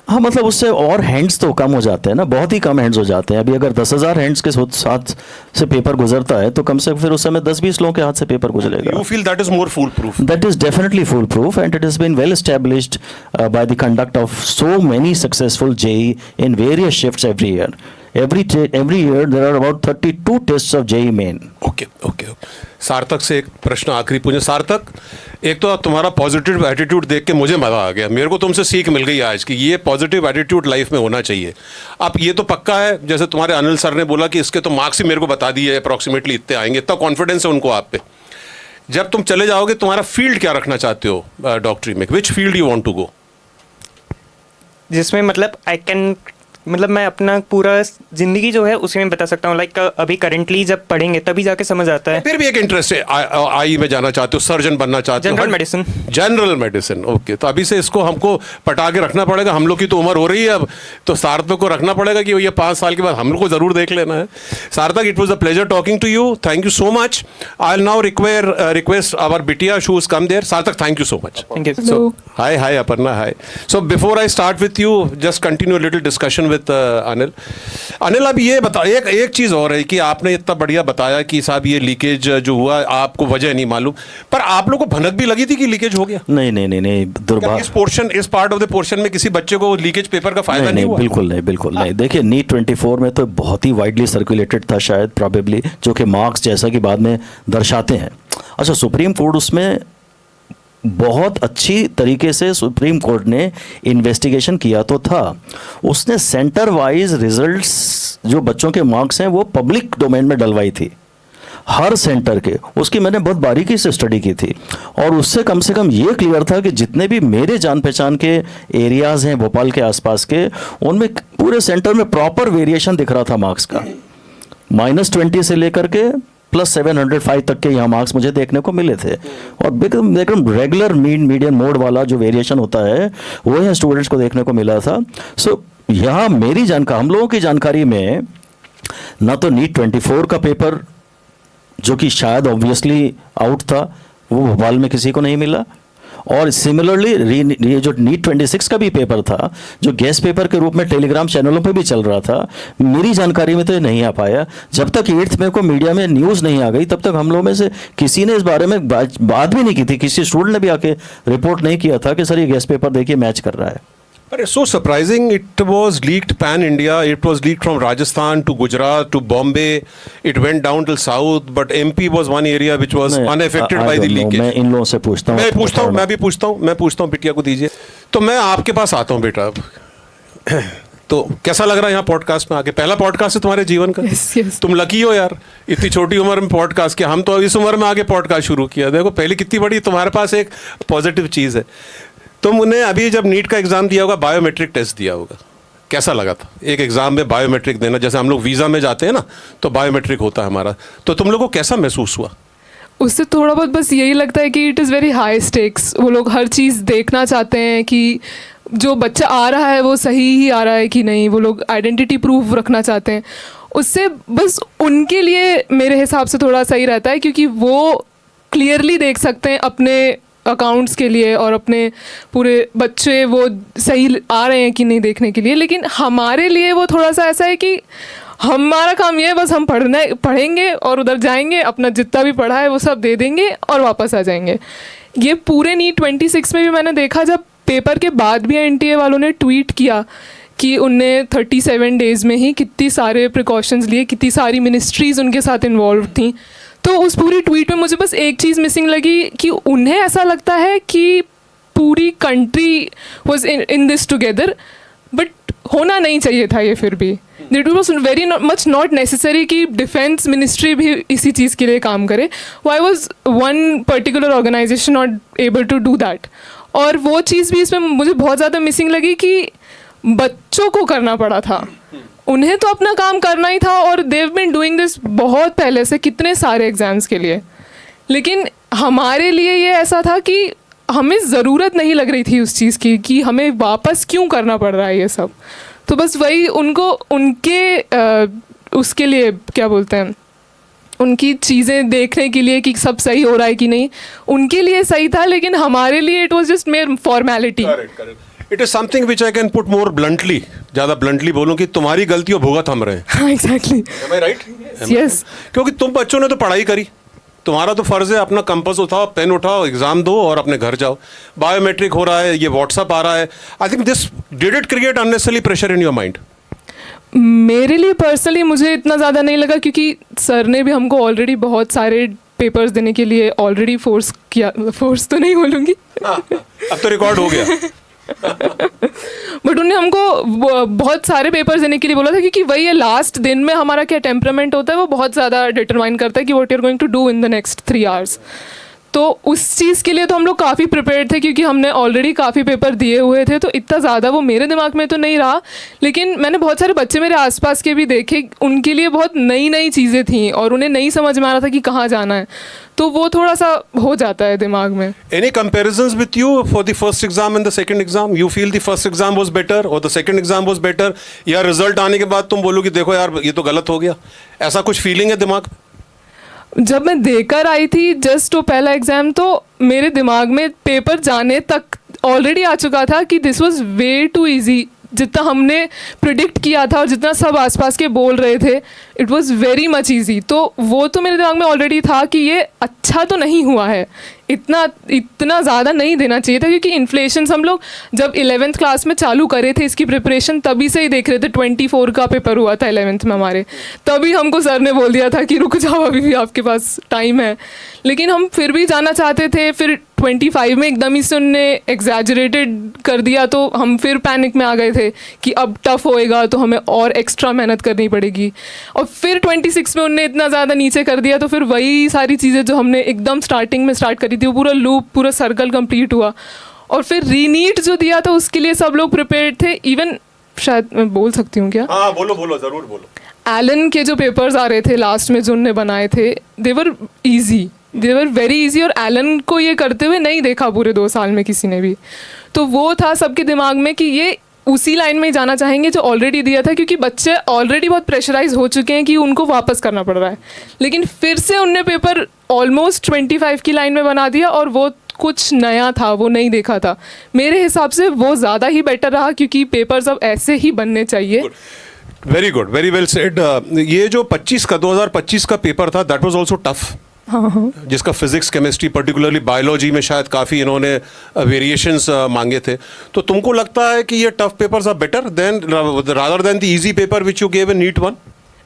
हाँ, मतलब उससे और हैंड्स तो कम हो जाते हैं ना, बहुत ही कम हैंड्स हो जाते हैं। अभी अगर 10,000 हैंड्स के साथ से पेपर गुजरता है तो कम से फिर उस समय 10-20 लोगों के हाथ से पेपर गुजरेगा। You feel that is more foolproof? That is definitely foolproof, and it has been well established by the conduct of so many successful JEE in various shifts every year. Every year there are about 32 tests of JEE main. Okay. सार्थक से एक प्रश्न आखिरी पूछे। सार्थक, एक तो तुम्हारा पॉजिटिव एटीट्यूड देख के मुझे मज़ा आ गया, मेरे को तुमसे सीख मिल गई आज कि ये पॉजिटिव एटीट्यूड लाइफ में होना चाहिए। अब ये तो पक्का है, जैसे तुम्हारे अनिल सर ने बोला कि इसके तो मार्क्स ही मेरे को बता दिए अप्रॉक्सीमेटली इतने आएंगे, इतना कॉन्फिडेंस है उनको आप पे। जब तुम चले जाओगे, तुम्हारा फील्ड क्या रखना चाहते हो डॉक्टरी में? Which field you want to go? जिसमें मतलब आई कैन मतलब मैं अपना पूरा ज़िंदगी जो है उसी में बता सकता हूँ। लाइक अभी करंटली जब पढ़ेंगे तभी जाके समझ आता है। फिर भी एक इंटरेस्ट है, आई में जाना चाहते हो, सर्जन बनना चाहते हो? General medicine. General medicine, okay. तो अभी से इसको हमको पटा के रखना पड़ेगा। हम लोग की तो उम्र हो रही है अब, तो सार्थक को रखना पड़ेगा कि ये 5 साल के बाद हम लोग को जरूर देख लेना है। Sarthak, it was a pleasure talking to you, thank you so much. I now request our bitiya shoes come there. Sarthak, thank you so much. Thank you. So, hi Aparna, hi. So before I start with you, just continue a little discussion with Anil. Anil, अब ये बता, एक चीज़ और है कि आपने इतना बढ़िया बताया कि साहब ये लीकेज जो हुआ आपको वजह नहीं मालूम, पर आप लोगों को भनक भी लगी थी कि लीकेज हो गया? नहीं दुर्भाग्य, इस पार्ट ऑफ द पोर्शन में किसी बच्चे को लीकेज पेपर का फायदा नहीं हुआ? बिल्कुल नहीं। देखिए, नीट 24 में तो बहुत ही वाइडली सर्कुलेटेड था शायद, प्रॉबेबली, जो कि मार्क्स जैसा कि बाद में दर्शाते हैं। अच्छा, सुप्रीम कोर्ट उसमें बहुत अच्छी तरीके से सुप्रीम कोर्ट ने इन्वेस्टिगेशन किया तो था। उसने सेंटर वाइज रिजल्ट्स जो बच्चों के मार्क्स हैं वो पब्लिक डोमेन में डलवाई थी, हर सेंटर के। उसकी मैंने बहुत बारीकी से स्टडी की थी और उससे कम से कम ये क्लियर था कि जितने भी मेरे जान पहचान के एरियाज़ हैं भोपाल के आसपास के, उनमें पूरे सेंटर में प्रॉपर वेरिएशन दिख रहा था मार्क्स का। -20 से लेकर के +705 तक के यहाँ मार्क्स मुझे देखने को मिले थे। और एकदम रेगुलर मीडियन मोड वाला जो वेरिएशन होता है वो यहाँ स्टूडेंट्स को देखने को मिला था। सो यहाँ मेरी हम लोगों की जानकारी में ना तो नीट 24 का पेपर, जो कि शायद ऑब्वियसली आउट था, वो भोपाल में किसी को नहीं मिला, और सिमिलरली ये जो नीट 26 का भी पेपर था, जो गेस्ट पेपर के रूप में टेलीग्राम चैनलों पे भी चल रहा था, मेरी जानकारी में तो ये नहीं आ पाया। जब तक 8th में को मीडिया में न्यूज़ नहीं आ गई तब तक हम लोगों में से किसी ने इस बारे में बात भी नहीं की थी। किसी स्टूडेंट ने भी आके रिपोर्ट नहीं किया था कि सर ये गेस्ट पेपर देखिए मैच कर रहा है। But it's so surprising. It was leaked pan India. It was leaked from Rajasthan to Gujarat to Bombay. It went down till south. But MP was one area which was unaffected by the leakage. मैं इन लोगों से पूछता हूँ। मैं भी पूछता हूँ बिटिया को दीजिए। तो मैं आपके पास आता हूँ बेटा अब। तो कैसा लग रहा है यहाँ पॉडकास्ट में आके? पहला पॉडकास्ट है तुम्हारे जीवन का? yes. तुम लकी हो यार, इतनी छोटी उम्र में पॉडकास्ट किया। हम तो इस उम्र में आगे पॉडकास्ट शुरू किया। देखो पहले कितनी बड़ी तुम्हारे पास एक पॉजिटिव चीज़ है। तुमने अभी जब नीट का एग्जाम दिया होगा, बायोमेट्रिक टेस्ट दिया होगा, कैसा लगा था एक एग्जाम में बायोमेट्रिक देना? जैसे हम लोग वीज़ा में जाते हैं ना, तो बायोमेट्रिक होता है हमारा, तो तुम लोगों को कैसा महसूस हुआ? उससे थोड़ा बहुत बस यही लगता है कि it is very high stakes. वो लोग हर चीज़ देखना चाहते हैं कि जो बच्चा आ रहा है वो सही ही आ रहा है कि नहीं। वो लोग आइडेंटिटी प्रूफ रखना चाहते हैं। उससे बस उनके लिए मेरे हिसाब से थोड़ा सही रहता है, क्योंकि वो क्लियरली देख सकते हैं अपने अकाउंट्स के लिए और अपने पूरे बच्चे वो सही आ रहे हैं कि नहीं देखने के लिए। लेकिन हमारे लिए वो थोड़ा सा ऐसा है कि हमारा काम ये है बस हम पढ़ेंगे और उधर जाएंगे, अपना जितना भी पढ़ा है वो सब दे देंगे और वापस आ जाएंगे। ये पूरे नीट 26 में भी मैंने देखा, जब पेपर के बाद भी NTA वालों ने ट्वीट किया कि उनने 37 डेज़ में ही कितनी सारे प्रिकॉशंस लिए, कितनी सारी मिनिस्ट्रीज़ उनके साथ इन्वॉल्व थी। तो उस पूरी ट्वीट में मुझे बस एक चीज़ मिसिंग लगी कि उन्हें ऐसा लगता है कि पूरी country was in this together, but होना नहीं चाहिए था ये। फिर भी it was very much not necessary कि डिफेंस मिनिस्ट्री भी इसी चीज़ के लिए काम करे। Why was one particular organisation not able to do that? और वो चीज़ भी इसमें मुझे बहुत ज़्यादा मिसिंग लगी कि बच्चों को करना पड़ा था। उन्हें तो अपना काम करना ही था और देव बीन डूइंग दिस बहुत पहले से, कितने सारे एग्ज़ाम्स के लिए। लेकिन हमारे लिए ये ऐसा था कि हमें ज़रूरत नहीं लग रही थी उस चीज़ की कि हमें वापस क्यों करना पड़ रहा है ये सब। तो बस वही उनको उनके उसके लिए क्या बोलते हैं, उनकी चीज़ें देखने के लिए कि सब सही हो रहा है कि नहीं, उनके लिए सही था। लेकिन हमारे लिए it was just mayor formality. It is something which I can put more bluntly, ज़्यादा ब्लंटली बोलूँ कि तुम्हारी गलतियों भुगत हम रहे हैं। Exactly, right? यस। क्योंकि तुम बच्चों ने तो पढ़ाई करी, तुम्हारा तो फर्ज है अपना कंपास उठाओ, पेन उठाओ, एग्जाम दो और अपने घर जाओ। बायोमेट्रिक हो रहा है, ये व्हाट्सअप आ रहा है। I think this did it create unnecessary pressure in your mind? मेरे लिए पर्सनली मुझे इतना ज़्यादा नहीं लगा, क्योंकि सर ने भी हमको ऑलरेडी बहुत सारे पेपर्स देने के लिए ऑलरेडी फोर्स किया। फोर्स तो नहीं बोलूँगी, अब तो रिकॉर्ड हो गया। बट उन्होंने हमको बहुत सारे पेपर्स देने के लिए बोला था, क्योंकि वही है लास्ट दिन में हमारा क्या टेम्परामेंट होता है वो बहुत ज़्यादा डिटरमाइन करता है कि what you are going to do in the next 3 hours. तो उस चीज़ के लिए तो हम लोग काफ़ी प्रिपेयर्ड थे क्योंकि हमने ऑलरेडी काफ़ी पेपर दिए हुए थे, तो इतना ज़्यादा वो मेरे दिमाग में तो नहीं रहा। लेकिन मैंने बहुत सारे बच्चे मेरे आसपास के भी देखे, उनके लिए बहुत नई नई चीज़ें थी और उन्हें नहीं समझ में आ रहा था कि कहाँ जाना है, तो वो थोड़ा सा हो जाता है दिमाग में। Any comparisons with you for the first exam and the second exam? You feel the first exam was better or the second exam was better? या रिजल्ट आने के बाद तुम बोलोगे देखो यार ये तो गलत हो गया, ऐसा कुछ फीलिंग है दिमाग में? जब मैं देकर आई थी जस्ट वो पहला एग्ज़ाम, तो मेरे दिमाग में पेपर जाने तक ऑलरेडी आ चुका था कि this was way too easy. जितना हमने प्रिडिक्ट किया था और जितना सब आसपास के बोल रहे थे, it was very much easy. तो वो तो मेरे दिमाग में ऑलरेडी था कि ये अच्छा तो नहीं हुआ है, इतना ज़्यादा नहीं देना चाहिए था, क्योंकि इन्फ्लेशन हम लोग जब 11th क्लास में चालू करे थे इसकी प्रिपरेशन तभी से ही देख रहे थे। 24 का पेपर हुआ था 11th में हमारे, तभी हमको सर ने बोल दिया था कि रुक जाओ अभी भी आपके पास टाइम है। लेकिन हम फिर भी जाना चाहते थे। फिर 25 में एकदम ही से उनने एग्जैजरेटेड कर दिया, तो हम फिर पैनिक में आ गए थे कि अब टफ होएगा तो हमें और एक्स्ट्रा मेहनत करनी पड़ेगी। और फिर 26 में उनने इतना ज़्यादा नीचे कर दिया, तो फिर वही सारी चीज़ें जो हमने एकदम स्टार्टिंग में स्टार्ट करी थी, वो पूरा लूप, पूरा सर्कल कंप्लीट हुआ। और फिर रीनीट जो दिया था उसके लिए सब लोग प्रिपेयर्ड थे। इवन शायद मैं बोल सकती हूँ क्या? हाँ बोलो बोलो, ज़रूर बोलो। एलन के जो पेपर्स आ रहे थे लास्ट में जो उनने बनाए थे, दे वर वेरी ईजी। और एलन को ये करते हुए नहीं देखा पूरे 2 साल में किसी ने भी। तो वो था सबके दिमाग में कि ये उसी लाइन में ही जाना चाहेंगे जो ऑलरेडी दिया था, क्योंकि बच्चे ऑलरेडी बहुत प्रेशराइज हो चुके हैं कि उनको वापस करना पड़ रहा है। लेकिन फिर से उनने पेपर ऑलमोस्ट 25 की लाइन में बना दिया और वो कुछ नया था, वो नहीं देखा था। मेरे हिसाब से वो ज़्यादा ही बेटर रहा, क्योंकि पेपर्स अब ऐसे ही बनने चाहिए। Very good, very well said. ये जो 2025 का पेपर था, दैट वाज आल्सो टफ। हाँ, जिसका फिजिक्स, केमिस्ट्री, पर्टिकुलरली बायोलॉजी में शायद काफ़ी इन्होंने वेरिएशंस मांगे थे। तो तुमको लगता है कि ये tough papers are better than rather than the easy paper which you gave in NEET 1?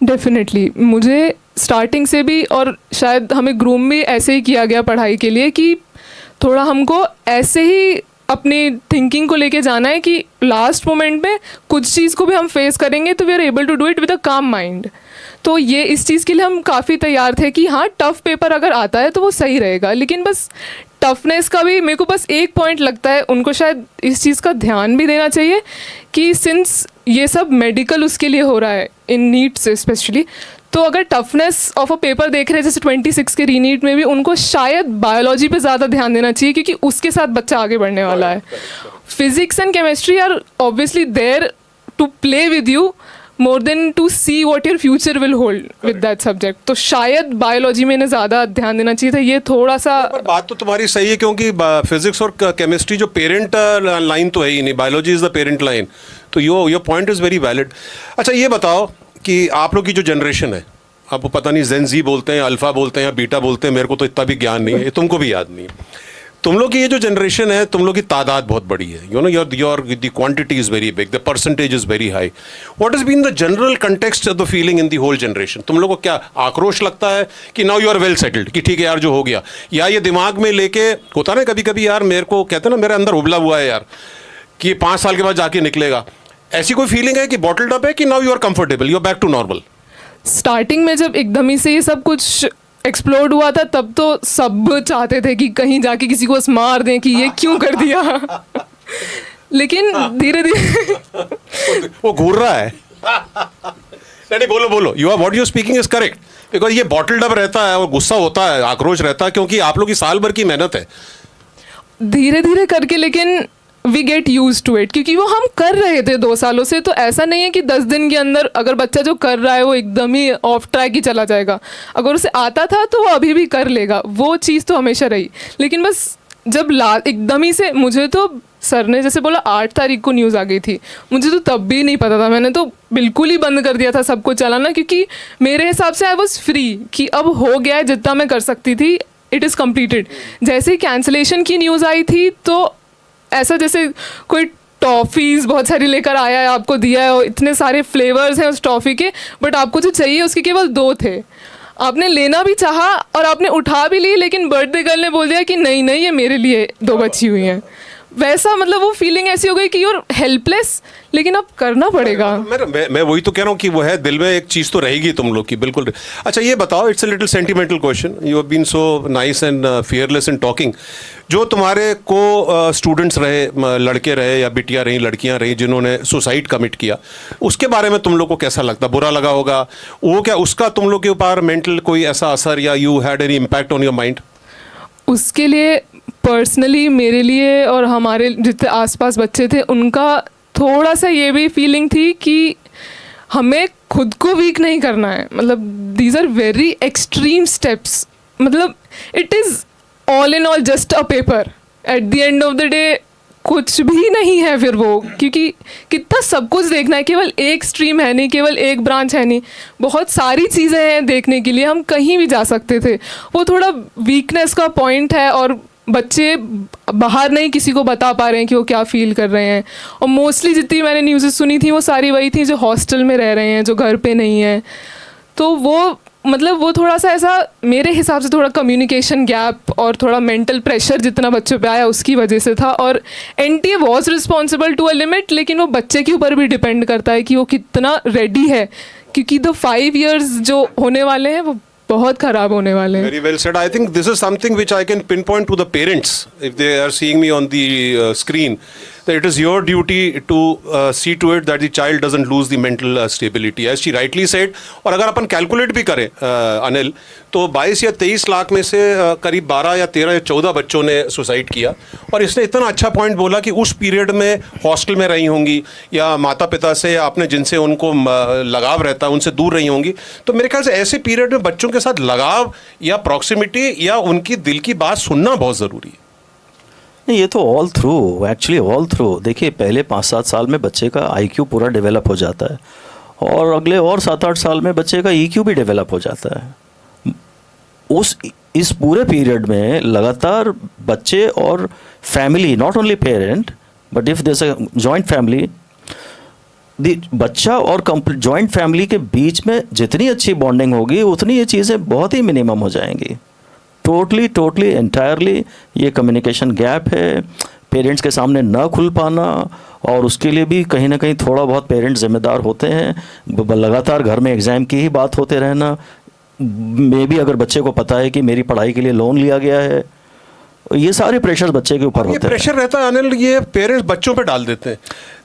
Definitely मुझे स्टार्टिंग से भी, और शायद हमें ग्रूम भी ऐसे ही किया गया पढ़ाई के लिए कि थोड़ा हमको ऐसे ही अपनी थिंकिंग को लेके जाना है कि लास्ट मोमेंट में कुछ चीज़ को भी हम फेस करेंगे तो we are able to do it with a calm mind. तो ये इस चीज़ के लिए हम काफ़ी तैयार थे कि हाँ, टफ़ पेपर अगर आता है तो वो सही रहेगा। लेकिन बस टफनेस का भी मेरे को बस एक पॉइंट लगता है, उनको शायद इस चीज़ का ध्यान भी देना चाहिए कि सिंस ये सब मेडिकल उसके लिए हो रहा है, इन नीट्स स्पेशली, तो अगर टफनेस ऑफ अ पेपर देख रहे हैं जैसे 26 के रीनीट में भी, उनको शायद बायोलॉजी पे ज़्यादा ध्यान देना चाहिए, क्योंकि उसके साथ बच्चा आगे बढ़ने वाला है। Physics and chemistry are obviously there to play with you more than to see what your future will hold with that subject। तो शायद बायोलॉजी में इन्हें ज़्यादा ध्यान देना चाहिए था। ये थोड़ा सा, पर बात तो तुम्हारी सही है, क्योंकि फिजिक्स और केमिस्ट्री जो पेरेंट लाइन तो है ही नहीं, biology is the parent line. तो your point is very valid. अच्छा ये बताओ कि आप लोग की जो जनरेशन है, आपको पता नहीं जेन जी बोलते हैं, अल्फ़ा बोलते हैं या बीटा बोलते हैं, मेरे को तो इतना भी ज्ञान नहीं है, तुमको भी याद नहीं है। तुम लोग की ये जो जनरेशन है, तुम लोग की तादाद बहुत बड़ी है, you know, your the quantity is very big, the percentage is very high. What has been the general context of the feeling in the whole generation? तुम लोग को क्या आक्रोश लगता है कि now you are well settled, कि ठीक है यार जो हो गया, या ये दिमाग में लेके होता ना कभी कभी यार, मेरे को कहते हैं ना मेरे अंदर उबला हुआ है यार कि ये 5 साल के बाद जाके निकलेगा, ऐसी कोई फीलिंग है कि बॉटल्ड अप है कि now you are comfortable, you are back to normal? Starting में जब एकदम ही से ये सब कुछ एक्सप्लोड हुआ था तब तो सब चाहते थे कि कहीं जाके किसी को मार दें कि ये क्यों कर दिया। लेकिन धीरे धीरे वो घूर रहा है। नहीं बोलो बोलो, you are what you speaking is correct, because ये बॉटल्ड अप रहता है और गुस्सा होता है, आक्रोश रहता है, क्योंकि आप लोग की साल भर की मेहनत है। धीरे धीरे करके, लेकिन we get used to it, क्योंकि वो हम कर रहे थे 2 सालों से। तो ऐसा नहीं है कि 10 दिन के अंदर अगर बच्चा जो कर रहा है वो एकदम ही ऑफ ट्रैक ही चला जाएगा। अगर उसे आता था तो वो अभी भी कर लेगा, वो चीज़ तो हमेशा रही। लेकिन बस जब एकदम ही से, मुझे तो सर ने जैसे बोला 8 तारीख को न्यूज़ आ गई थी, मुझे तो तब भी नहीं पता था, मैंने तो बिल्कुल ही बंद कर दिया था सब कुछ चलाना, क्योंकि मेरे हिसाब से आई वॉज फ्री कि अब हो गया है, जितना मैं कर सकती थी इट इज़ कम्प्लीटेड। जैसे ही कैंसिलेशन की न्यूज़ आई थी तो ऐसा जैसे कोई टॉफ़ीज़ बहुत सारी लेकर आया है, आपको दिया है, और इतने सारे फ्लेवर्स हैं उस टॉफ़ी के, बट आपको जो चाहिए उसके केवल 2 थे। आपने लेना भी चाहा और आपने उठा भी ली, लेकिन बर्थडे गर्ल ने बोल दिया कि नहीं नहीं, ये मेरे लिए 2 बची हुई हैं। वैसा मतलब वो फीलिंग ऐसी हो गई कि यूर हेल्पलेस, लेकिन अब करना पड़ेगा। मैं वही तो कह रहा हूँ कि वो है, दिल में एक चीज़ तो रहेगी तुम लोग की, बिल्कुल। अच्छा ये बताओ, it's a little sentimental question, you have been so nice and fearless in talking. जो तुम्हारे को स्टूडेंट्स रहे, लड़के रहे या बिटियाँ रही, लड़कियाँ रही, जिन्होंने सुसाइड कमिट किया, उसके बारे में तुम लोग को कैसा लगता? बुरा लगा होगा वो? क्या उसका तुम लोग के ऊपर मेंटल कोई ऐसा असर, या you had any impact on your mind? उसके लिए पर्सनली मेरे लिए और हमारे जितने आसपास बच्चे थे, उनका थोड़ा सा ये भी फीलिंग थी कि हमें खुद को वीक नहीं करना है। मतलब these are very extreme steps, मतलब it is all in all just a paper, at the end of the day कुछ भी नहीं है फिर वो, क्योंकि कितना सब कुछ देखना है, केवल एक स्ट्रीम है नहीं, केवल एक ब्रांच है नहीं, बहुत सारी चीज़ें हैं देखने के लिए, हम कहीं भी जा सकते थे। वो थोड़ा वीकनेस का पॉइंट है, और बच्चे बाहर नहीं किसी को बता पा रहे हैं कि वो क्या फील कर रहे हैं। और मोस्टली जितनी मैंने न्यूज़ेस सुनी थी वो सारी वही थी जो हॉस्टल में रह रहे हैं, जो घर पे नहीं है। तो वो मतलब वो थोड़ा सा ऐसा मेरे हिसाब से थोड़ा कम्युनिकेशन गैप और थोड़ा मेंटल प्रेशर जितना बच्चों पे आया उसकी वजह से था। और NTA was responsible to a limit, लेकिन वो बच्चे के ऊपर भी डिपेंड करता है कि वो कितना रेडी है, क्योंकि द 5 years जो होने वाले हैं वो बहुत खराब होने वाले हैं। Very well said. I think this is something which I can pinpoint to the parents if they are seeing me on the screen, that it is your duty to see to it that the child doesn't lose the mental stability, as she rightly said. और अगर अपन कैलकुलेट भी करें अनिल, तो 22 या 23 लाख में से करीब 12 या 13 या 14 बच्चों ने सुसाइड किया। और इसने इतना अच्छा पॉइंट बोला कि उस पीरियड में हॉस्टल में रही होंगी, या माता पिता से या आपने जिनसे उनको लगाव रहता है उनसे दूर रही होंगी। तो मेरे ख्याल से ऐसे पीरियड में बच्चों के साथ लगाव या प्रॉक्सिमिटी या उनकी दिल की बात सुनना बहुत ज़रूरी है। ये तो all through, actually all through. देखिए पहले 5-7 साल में बच्चे का IQ पूरा डेवलप हो जाता है, और अगले और 7-8 साल में बच्चे का EQ भी डेवलप हो जाता है। इस पूरे पीरियड में लगातार बच्चे और family, not only parent but if there is a joint family, बच्चा और जॉइंट फैमिली के बीच में जितनी अच्छी बॉन्डिंग होगी उतनी ये चीज़ें बहुत ही मिनिमम हो जाएंगी। टोटली एंटायरली ये कम्युनिकेशन गैप है, पेरेंट्स के सामने ना खुल पाना, और उसके लिए भी कहीं ना कहीं थोड़ा बहुत पेरेंट्स जिम्मेदार होते हैं। लगातार घर में एग्ज़ाम की ही बात होते रहना, मे भी अगर बच्चे को पता है कि मेरी पढ़ाई के लिए लोन लिया गया है, ये सारे प्रेशर बच्चे के ऊपर होते हैं। प्रेशर रहता है अनिल, ये पेरेंट्स बच्चों पे डाल देते हैं।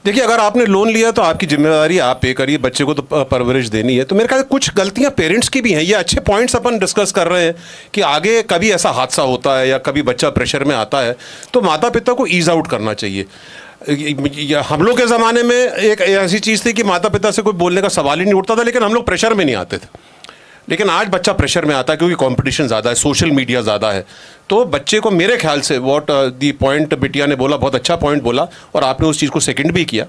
देखिए अगर आपने लोन लिया तो आपकी जिम्मेदारी, आप पे करिए, बच्चे को तो परवरिश देनी है। तो मेरे ख्याल कुछ गलतियां पेरेंट्स की भी हैं। ये अच्छे पॉइंट्स अपन डिस्कस कर रहे हैं कि आगे कभी ऐसा हादसा होता है या कभी बच्चा प्रेशर में आता है तो माता पिता को ईज आउट करना चाहिए। हम लोग के ज़माने में एक ऐसी चीज़ थी कि माता पिता से कोई बोलने का सवाल ही नहीं उठता था, लेकिन हम लोग प्रेशर में नहीं आते थे। लेकिन आज बच्चा प्रेशर में आता है क्योंकि कंपटीशन ज़्यादा है, सोशल मीडिया ज़्यादा है। तो बच्चे को मेरे ख्याल से व्हाट दी पॉइंट बिटिया ने बोला, बहुत अच्छा पॉइंट बोला, और आपने उस चीज़ को सेकंड भी किया।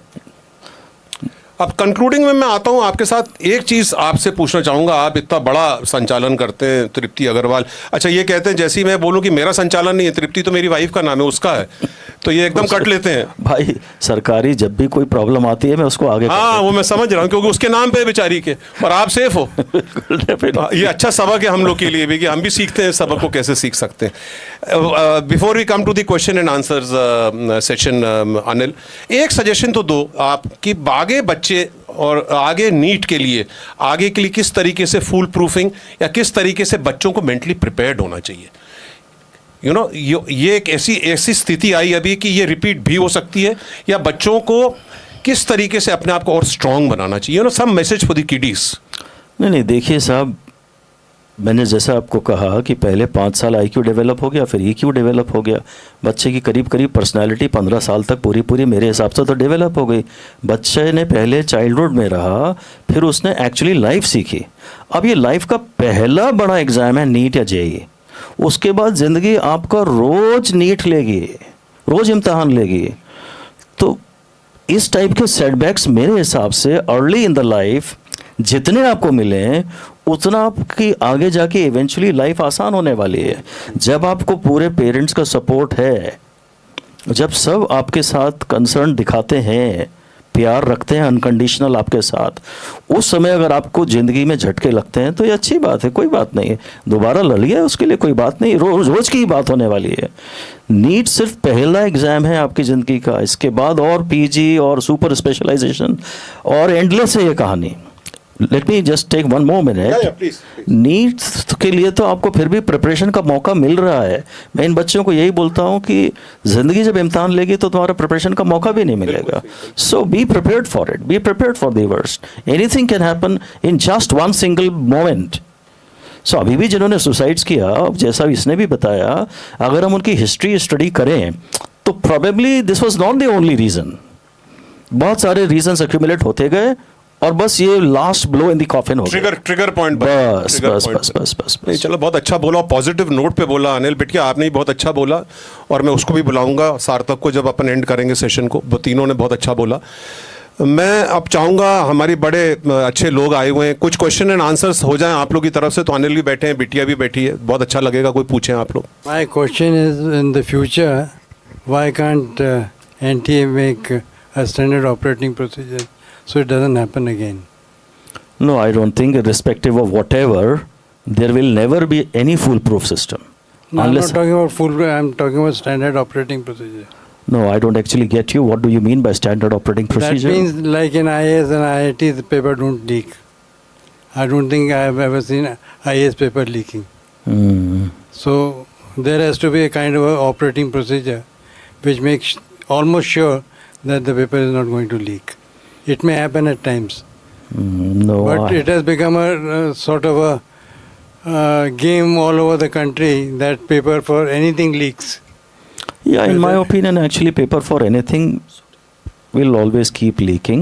अब कंक्लूडिंग में मैं आता हूं आपके साथ, एक चीज़ आपसे पूछना चाहूँगा। आप इतना बड़ा संचालन करते हैं, तृप्ति अग्रवाल। अच्छा ये कहते हैं जैसे ही मैं बोलूँ कि मेरा संचालन नहीं है, तृप्ति तो मेरी वाइफ का नाम है, उसका है, तो ये एकदम कट लेते हैं। भाई सरकारी जब भी कोई प्रॉब्लम आती है मैं उसको आगे, हाँ वो मैं समझ रहा हूँ, क्योंकि उसके नाम पे बेचारी के, और आप सेफ हो। ये अच्छा सबक है हम लोग के लिए भी कि हम भी सीखते हैं सबक को कैसे सीख सकते हैं। Before we come to the question and answers session, Anil एक सजेशन तो दो आप कि आगे बच्चे और आगे नीट के लिए, आगे के लिए किस तरीके से फूल प्रूफिंग या किस तरीके से बच्चों को मेंटली प्रिपेयर्ड होना चाहिए। यू नो ये एक ऐसी स्थिति आई अभी कि ये रिपीट भी हो सकती है, या बच्चों को किस तरीके से अपने आप को और स्ट्रांग बनाना चाहिए। You know some message for the kiddies. नहीं देखिए साहब, मैंने जैसा आपको कहा कि पहले 5 साल IQ डेवलप हो गया, फिर EQ डेवलप हो गया। बच्चे की करीब पर्सनालिटी 15 साल तक पूरी मेरे हिसाब से तो डेवलप हो गई। बच्चे ने पहले चाइल्डहुड में रहा, फिर उसने एक्चुअली लाइफ सीखी। अब ये लाइफ का पहला बड़ा एग्ज़ाम है नीट या JEE। उसके बाद ज़िंदगी आपका रोज़ नीट लेगी, रोज़ इम्तहान लेगी। तो इस टाइप के सेटबैक्स मेरे हिसाब से अर्ली इन द लाइफ जितने आपको मिले उतना आपकी आगे जाके इवेंचुअली लाइफ आसान होने वाली है। जब आपको पूरे पेरेंट्स का सपोर्ट है, जब सब आपके साथ कंसर्न दिखाते हैं, प्यार रखते हैं अनकंडीशनल आपके साथ, उस समय अगर आपको ज़िंदगी में झटके लगते हैं तो ये अच्छी बात है, कोई बात नहीं है, दोबारा लड़िए, उसके लिए कोई बात नहीं, रोज़ की ही बात होने वाली है। नीट सिर्फ पहला एग्ज़ाम है आपकी ज़िंदगी का, इसके बाद और पीजी और सुपर स्पेशलाइजेशन और एंडलेस है ये कहानी। Let me just take one more minute. NEET के लिए तो आपको फिर भी प्रिपरेशन का मौका मिल रहा है। मैं इन बच्चों को यही बोलता हूँ कि ज़िंदगी जब इम्तहान लेगी तो तुम्हारा प्रिपरेशन का मौका भी नहीं मिलेगा। So be prepared for it, be prepared for the worst, anything can happen in just one single moment. So अभी भी जिन्होंने सुसाइड्स किया, जैसा इसने भी बताया, अगर हम उनकी हिस्ट्री स्टडी करें तो probably this was not the only reason, बहुत सारे रीजंस एक्यूमुलेट होते गए और बस ये last blow in the coffin हो गया। ट्रिगर पॉइंट बस। नहीं, चलो बहुत अच्छा बोला, पॉजिटिव नोट पे बोला अनिल बिटिया, आपने ही बहुत अच्छा बोला और मैं उसको भी बुलाऊंगा सार्थक को जब अपन एंड करेंगे सेशन को। वो तीनों ने बहुत अच्छा बोला। मैं अब चाहूँगा हमारे बड़े अच्छे लोग आए हुए हैं, कुछ क्वेश्चन एंड आंसर्स हो जाएं आप लोग की तरफ से। तो अनिल भी बैठे हैं, बिटिया भी बैठी है, बहुत अच्छा लगेगा कोई पूछें आप लोग। My question is, in the future, why can't NTA make a standard operating procedure so it doesn't happen again? No, I don't think, irrespective of whatever, there will never be any foolproof system. No, I'm not talking about full, I'm talking about standard operating procedure. No, I don't actually get you. What do you mean by standard operating procedure? That means like in IAS and IIT, the paper don't leak. I don't think I have ever seen IAS paper leaking. So there has to be a kind of a operating procedure which makes almost sure that the paper is not going to leak. It may happen at times. No. But it has become a sort of a game all over the country that paper for anything leaks. Yeah, in my opinion, actually, paper for anything will always keep leaking,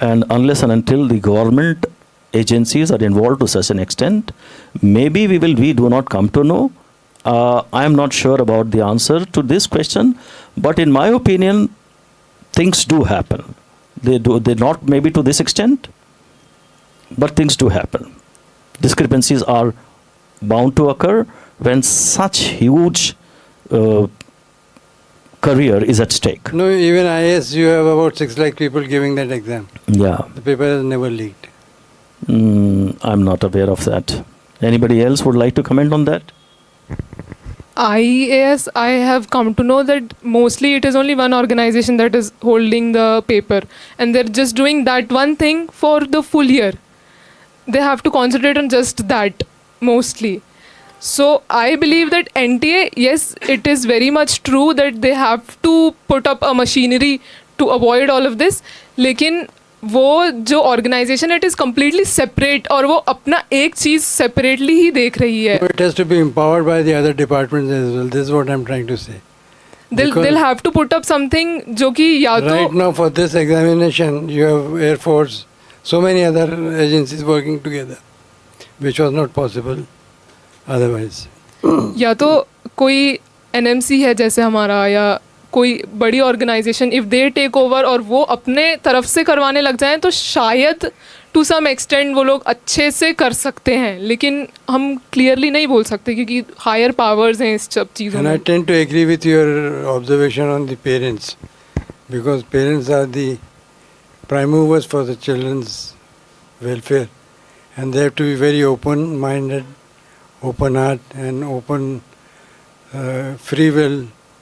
and unless and until the government agencies are involved to such an extent, maybe we do not come to know. I am not sure about the answer to this question, but in my opinion, things do happen. They not maybe to this extent, but things do happen. Discrepancies are bound to occur when such huge career is at stake. No, even IAS, you have about 6 lakh people giving that exam. Yeah. The paper has never leaked. I'm not aware of that. Anybody else would like to comment on that? IAS, I have come to know that mostly it is only one organization that is holding the paper, and they're just doing that one thing for the full year. They have to concentrate on just that mostly. So I believe that NTA, yes, it is very much true that they have to put up a machinery to avoid all of this. लेकिन वो जो organization it is completely separate और वो अपना एक चीज़ separately ही देख रही है. It has to be empowered by the other departments as well. This is what I'm trying to say. They'll have to put up something जो कि या तो right now for this examination you have Air Force, so many other agencies working together, which was not possible otherwise. या तो कोई NMC है जैसे हमारा, या कोई बड़ी organisation, if they take over और वो अपने तरफ से करवाने लग जाएं तो शायद टू सम एक्सटेंड वो लोग अच्छे से कर सकते हैं, लेकिन हम क्लियरली नहीं बोल सकते क्योंकि हायर पावर्स हैं इस सब चीज़ों में. And I tend to agree with your observation on the parents, because parents are the prime movers for the children's welfare, and they have to be very open-minded, open heart and open free will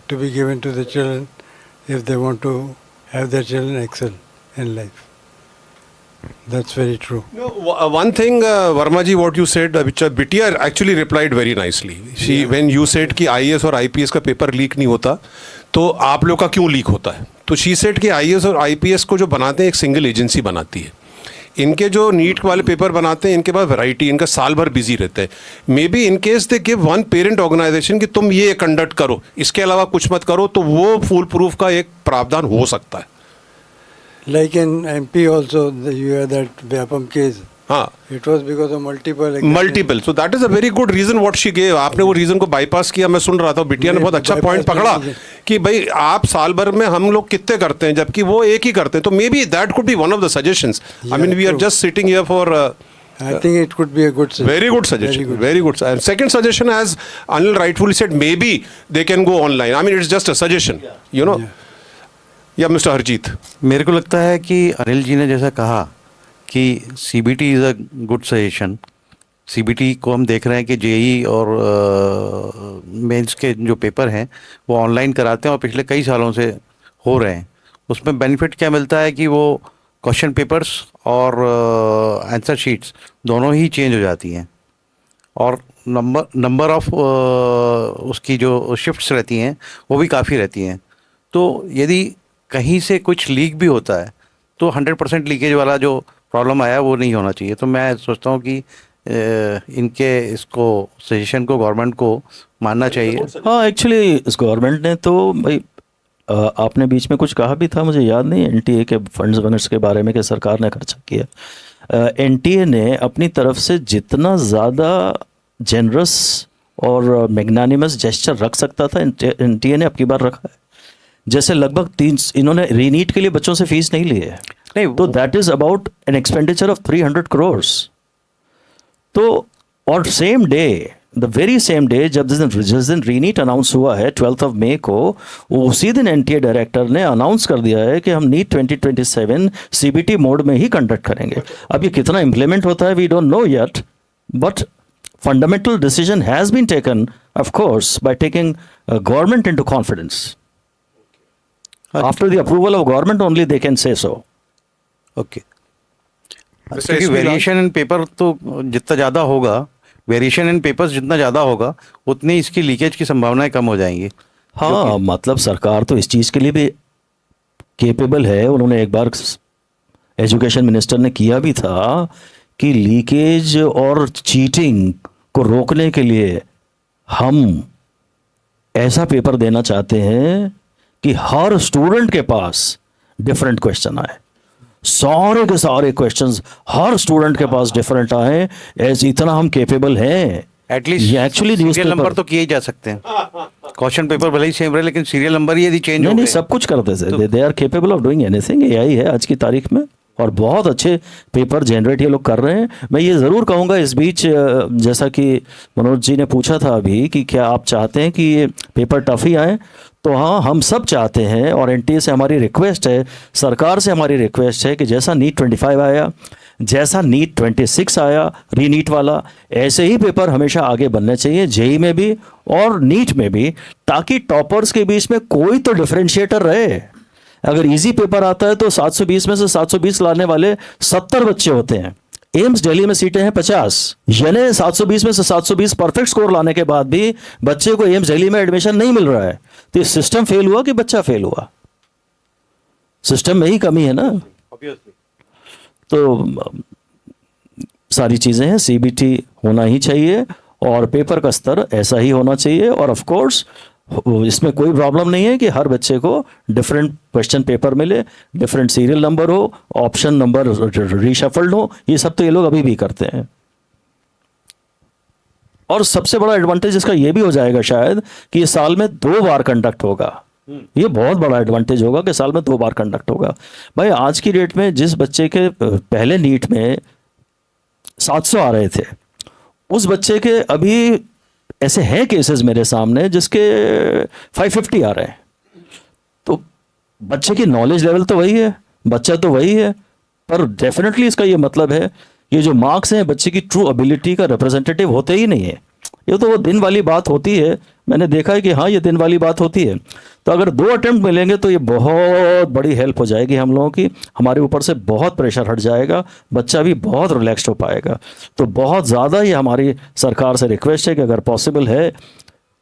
to be given to the children if they want to have their children excel in life. That's very true. No, one thing, Verma ji, what you said, which Bitia actually replied very nicely. She, when you said कि IAS और IPS का पेपर लीक नहीं होता, तो आप लोग का क्यों लीक होता है? तो she said कि IAS और IPS को जो बनाते हैं एक सिंगल एजेंसी बनाती है. इनके जो नीट वाले पेपर बनाते हैं, इनके पास वैरायटी, इनका साल भर बिजी रहते हैं. Maybe in case they give one parent organisation कि तुम ये कंडक्ट करो, इसके अलावा कुछ मत करो, तो वो फुल प्रूफ का एक प्रावधान हो सकता है. Like in MP also, you have that Vyapam case. हाँ, It was because of multiple. Multiple. So that is a very good reason what she gave. आपने वो रीजन को बाईपास किया. मैं सुन रहा था, बिटिया ने बहुत अच्छा पॉइंट पकड़ा कि भाई आप साल भर में हम लोग कितने करते हैं जबकि वो एक ही करते हैं. तो maybe that could be one of the suggestions. I mean we are just sitting here for I think it could be a good suggestion. very good suggestion. Very good. And second suggestion, as Anil rightfully said, maybe they can go online. I mean, it's just a suggestion, you know. या मिस्टर हरजीत? मेरे को लगता है कि अनिल जी ने जैसा कहा कि CBT is a good suggestion. CBT को हम देख रहे हैं कि जेई और मेंस के जो पेपर हैं वो ऑनलाइन कराते हैं और पिछले कई सालों से हो रहे हैं। उसमें बेनिफिट क्या मिलता है कि वो क्वेश्चन पेपर्स और आंसर शीट्स दोनों ही चेंज हो जाती हैं और नंबर ऑफ उसकी जो शिफ्ट्स रहती हैं वो भी काफ़ी रहती हैं। तो यदि कहीं से कुछ लीक भी होता है तो 100% लीकेज वाला जो प्रॉब्लम आया वो नहीं होना चाहिए। तो मैं सोचता हूँ कि इनके इसको सजेशन को गवर्नमेंट को मानना चाहिए। हाँ, एक्चुअली इस गवर्नमेंट ने तो भाई आपने बीच में कुछ कहा भी था, मुझे याद नहीं, एनटीए के फंड्स वंड्स के बारे में कि सरकार ने खर्चा किया। एनटीए ने अपनी तरफ से जितना ज़्यादा जेनरस और मैग्नानिमस जेस्चर रख सकता था एनटीए ने अब की बार रखा है। जैसे लगभग इन्होंने रीनीट के लिए बच्चों से फीस नहीं ली है, नहीं तो that is about an expenditure of 300 crore. तो और same day, the very same day जब जिस दिन रीनीट अनाउंस हुआ है 12 ऑफ मई को, उसी दिन एनटीए डायरेक्टर ने अनाउंस कर दिया है कि हम नीट 2027 सीबीटी मोड में ही कंडक्ट करेंगे। अब ये कितना इम्प्लीमेंट होता है we don't know yet, but fundamental decision has been taken, of course, by taking government into confidence. After the approval of government only they can say so. Okay, क्योंकि वेरिएशन इन पेपर तो जितना ज़्यादा होगा, वेरिएशन इन पेपर्स जितना ज़्यादा होगा उतनी इसकी लीकेज की संभावनाएं कम हो जाएंगी। हाँ, मतलब सरकार तो इस चीज़ के लिए भी केपेबल है। उन्होंने एक बार एजुकेशन मिनिस्टर ने किया भी था कि लीकेज और चीटिंग को रोकने के लिए हम ऐसा पेपर देना चाहते हैं कि हर स्टूडेंट के पास डिफरेंट क्वेश्चन आए, सारे के सारे क्वेश्चंस हर स्टूडेंट के पास डिफरेंट आए। ऐसे इतना हम केपेबल हैं। एटलीस्ट ये एक्चुअली सीरियल नंबर तो किए जा सकते हैं। क्वेश्चन पेपर भले ही सेम रहे लेकिन सीरियल नंबर यदि चेंज हो नहीं, सब कुछ करते थे। They are capable of doing anything. AI है आज की तारीख में और बहुत अच्छे पेपर जनरेट ये लोग कर रहे हैं। मैं ये ज़रूर कहूँगा इस बीच, जैसा कि मनोज जी ने पूछा था अभी कि क्या आप चाहते हैं कि ये पेपर टफ ही आए, तो हाँ, हम सब चाहते हैं और एनटीए से हमारी रिक्वेस्ट है, सरकार से हमारी रिक्वेस्ट है कि जैसा नीट 25 आया, जैसा नीट 26 आया रीनीट वाला, ऐसे ही पेपर हमेशा आगे बनने चाहिए, जेई में भी और नीट में भी, ताकि टॉपर्स के बीच में कोई तो डिफरेंशिएटर रहे। अगर इजी पेपर आता है तो 720 में से 720 लाने वाले 70 बच्चे होते हैं। एम्स दिल्ली में सीटें हैं 50, यानी 720 में से 720 परफेक्ट स्कोर लाने के बाद भी बच्चे को एम्स दिल्ली में एडमिशन नहीं मिल रहा है। तो ये सिस्टम फेल हुआ कि बच्चा फेल हुआ? सिस्टम में ही कमी है ना। तो सारी चीज़ें हैं, सीबीटी होना ही चाहिए और पेपर का स्तर ऐसा ही होना चाहिए। और ऑफ कोर्स इसमें कोई प्रॉब्लम नहीं है कि हर बच्चे को डिफरेंट क्वेश्चन पेपर मिले, डिफरेंट सीरियल नंबर हो, ऑप्शन नंबर रीशफल्ड हो। ये सब तो ये लोग अभी भी करते हैं। और सबसे बड़ा एडवांटेज इसका ये भी हो जाएगा शायद कि ये साल में 2 बार कंडक्ट होगा। ये बहुत बड़ा एडवांटेज होगा कि साल में 2 बार कंडक्ट होगा। भाई आज की डेट में जिस बच्चे के पहले नीट में 700 आ रहे थे, उस बच्चे के अभी ऐसे हैं केसेस मेरे सामने जिसके 550 आ रहे हैं। तो बच्चे की नॉलेज लेवल तो वही है, बच्चा तो वही है, पर डेफिनेटली इसका ये मतलब है ये जो मार्क्स हैं बच्चे की ट्रू एबिलिटी का रिप्रेजेंटेटिव होते ही नहीं है। ये तो वो दिन वाली बात होती है। मैंने देखा है कि हाँ, ये दिन वाली बात होती है। तो अगर 2 अटेम्प्ट मिलेंगे तो ये बहुत बड़ी हेल्प हो जाएगी हम लोगों की। हमारे ऊपर से बहुत प्रेशर हट जाएगा, बच्चा भी बहुत रिलैक्स्ड हो पाएगा। तो बहुत ज़्यादा ये हमारी सरकार से रिक्वेस्ट है कि अगर पॉसिबल है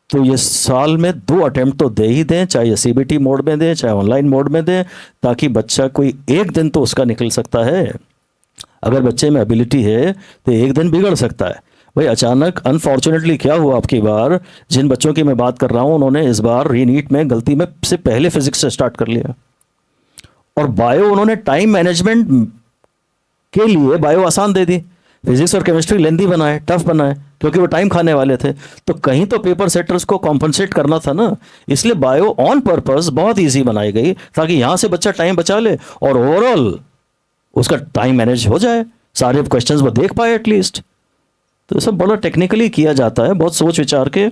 तो ये साल में 2 अटेम्प्ट तो दे ही दें, चाहे ये सीबीटी मोड में दें चाहे ऑनलाइन मोड में दें, ताकि बच्चा कोई एक दिन तो उसका निकल सकता है। अगर बच्चे में एबिलिटी है तो एक दिन बिगड़ सकता है। भाई अचानक अनफॉर्चुनेटली क्या हुआ आपकी बार, जिन बच्चों की मैं बात कर रहा हूँ उन्होंने इस बार रीनीट में गलती में से पहले फिजिक्स से स्टार्ट कर लिया और बायो उन्होंने टाइम मैनेजमेंट के लिए बायो आसान दे दी, फिजिक्स और केमिस्ट्री लेंदी बनाए, टफ बनाए, क्योंकि वो टाइम खाने वाले थे। तो कहीं तो पेपर सेटर्स को कॉम्पनसेट करना था ना, इसलिए बायो ऑन पर्पस बहुत ईजी बनाई गई ताकि यहाँ से बच्चा टाइम बचा ले और ओवरऑल उसका टाइम मैनेज हो जाए, सारे क्वेश्चंस वो देख पाए एटलीस्ट। तो सब बड़ा टेक्निकली किया जाता है, बहुत सोच विचार के।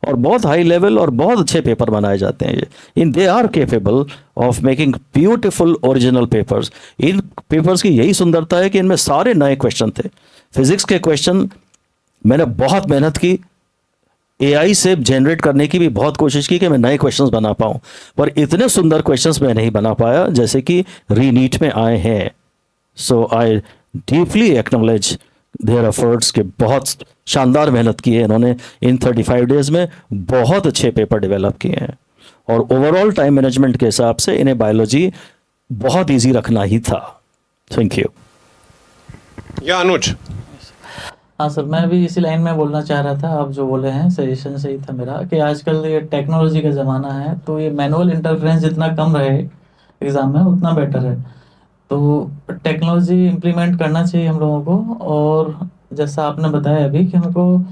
और बहुत हाई लेवल और बहुत अच्छे पेपर बनाए जाते हैं ये। इन they are capable of making beautiful original papers. इन पेपर्स की यही सुंदरता है कि इनमें सारे नए क्वेश्चन थे। फिजिक्स के क्वेश्चन मैंने बहुत मेहनत की, एआई से जनरेट करने की भी बहुत कोशिश की कि मैं नए क्वेश्चंस बना पाऊं, पर इतने सुंदर क्वेश्चंस मैं नहीं बना पाया जैसे कि रीनीट में आए हैं। So I deeply acknowledge their efforts के बहुत शानदार मेहनत की है इन्होंने। इन 35 डेज में बहुत अच्छे पेपर डेवलप किए हैं और ओवरऑल टाइम मैनेजमेंट के हिसाब से इन्हें बायोलॉजी बहुत ईजी रखना ही था। Thank you. या अनुज। हाँ सर, मैं भी इसी लाइन में बोलना चाह रहा था। आप जो बोले हैं सजेशन सही था मेरा, कि आजकल ये टेक्नोलॉजी का ज़माना है, तो ये मैनुअल इंटरफेरेंस जितना कम रहे एग्ज़ाम में उतना बेटर है। तो टेक्नोलॉजी इम्प्लीमेंट करना चाहिए हम लोगों को। और जैसा आपने बताया अभी कि हमको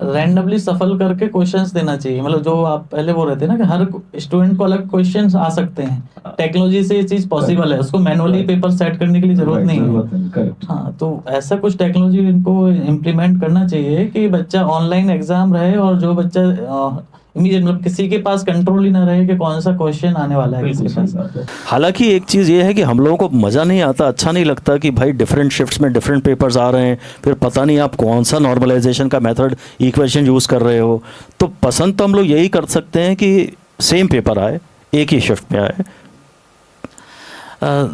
रैंडमली सफल करके क्वेश्चंस देना चाहिए। मतलब जो आप पहले बोल रहे थे ना कि हर स्टूडेंट को अलग क्वेश्चंस आ सकते हैं, टेक्नोलॉजी से ये चीज़ पॉसिबल है, उसको मैनुअली पेपर सेट करने के लिए जरूरत नहीं है। हाँ, तो ऐसा कुछ टेक्नोलॉजी इनको इम्प्लीमेंट करना चाहिए कि बच्चा ऑनलाइन एग्जाम रहे और जो बच्चा इमीडिएट, मतलब किसी के पास कंट्रोल ही ना रहे कि कौन सा क्वेश्चन आने वाला है किसी के पास। हालांकि एक चीज़ ये है कि हम लोगों को मज़ा नहीं आता, अच्छा नहीं लगता कि भाई डिफरेंट शिफ्ट्स में डिफरेंट पेपर्स आ रहे हैं, फिर पता नहीं आप कौन सा नॉर्मलाइजेशन का मेथड इक्वेशन यूज़ कर रहे हो। तो पसंद तो हम लोग यही कर सकते हैं कि सेम पेपर आए, एक ही शिफ्ट में आए।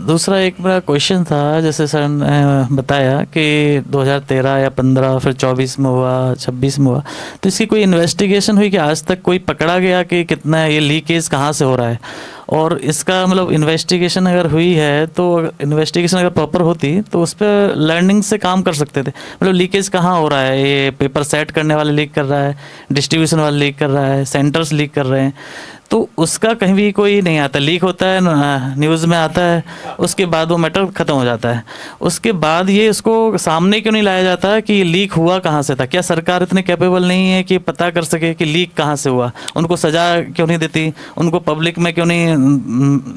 दूसरा एक मेरा क्वेश्चन था, जैसे सर ने बताया कि 2013 या 15 फिर 24 में हुआ, 26 में हुआ, तो इसकी कोई इन्वेस्टिगेशन हुई कि आज तक कोई पकड़ा गया कि कितना ये लीकेज कहाँ से हो रहा है? और इसका मतलब इन्वेस्टिगेशन अगर हुई है तो इन्वेस्टिगेशन अगर प्रॉपर होती तो उस पर लर्निंग से काम कर सकते थे। मतलब लीकेज कहाँ हो रहा है, ये पेपर सेट करने वाले लीक कर रहा है, डिस्ट्रीब्यूशन वाले लीक कर रहा है, सेंटर्स लीक कर रहे हैं, तो उसका कहीं भी कोई नहीं आता। लीक होता है, न्यूज़ में आता है, उसके बाद वो मैटर ख़त्म हो जाता है। उसके बाद ये इसको सामने क्यों नहीं लाया जाता कि ये लीक हुआ कहाँ से था? क्या सरकार इतने कैपेबल नहीं है कि पता कर सके कि लीक कहाँ से हुआ? उनको सज़ा क्यों नहीं देती? उनको पब्लिक में क्यों नहीं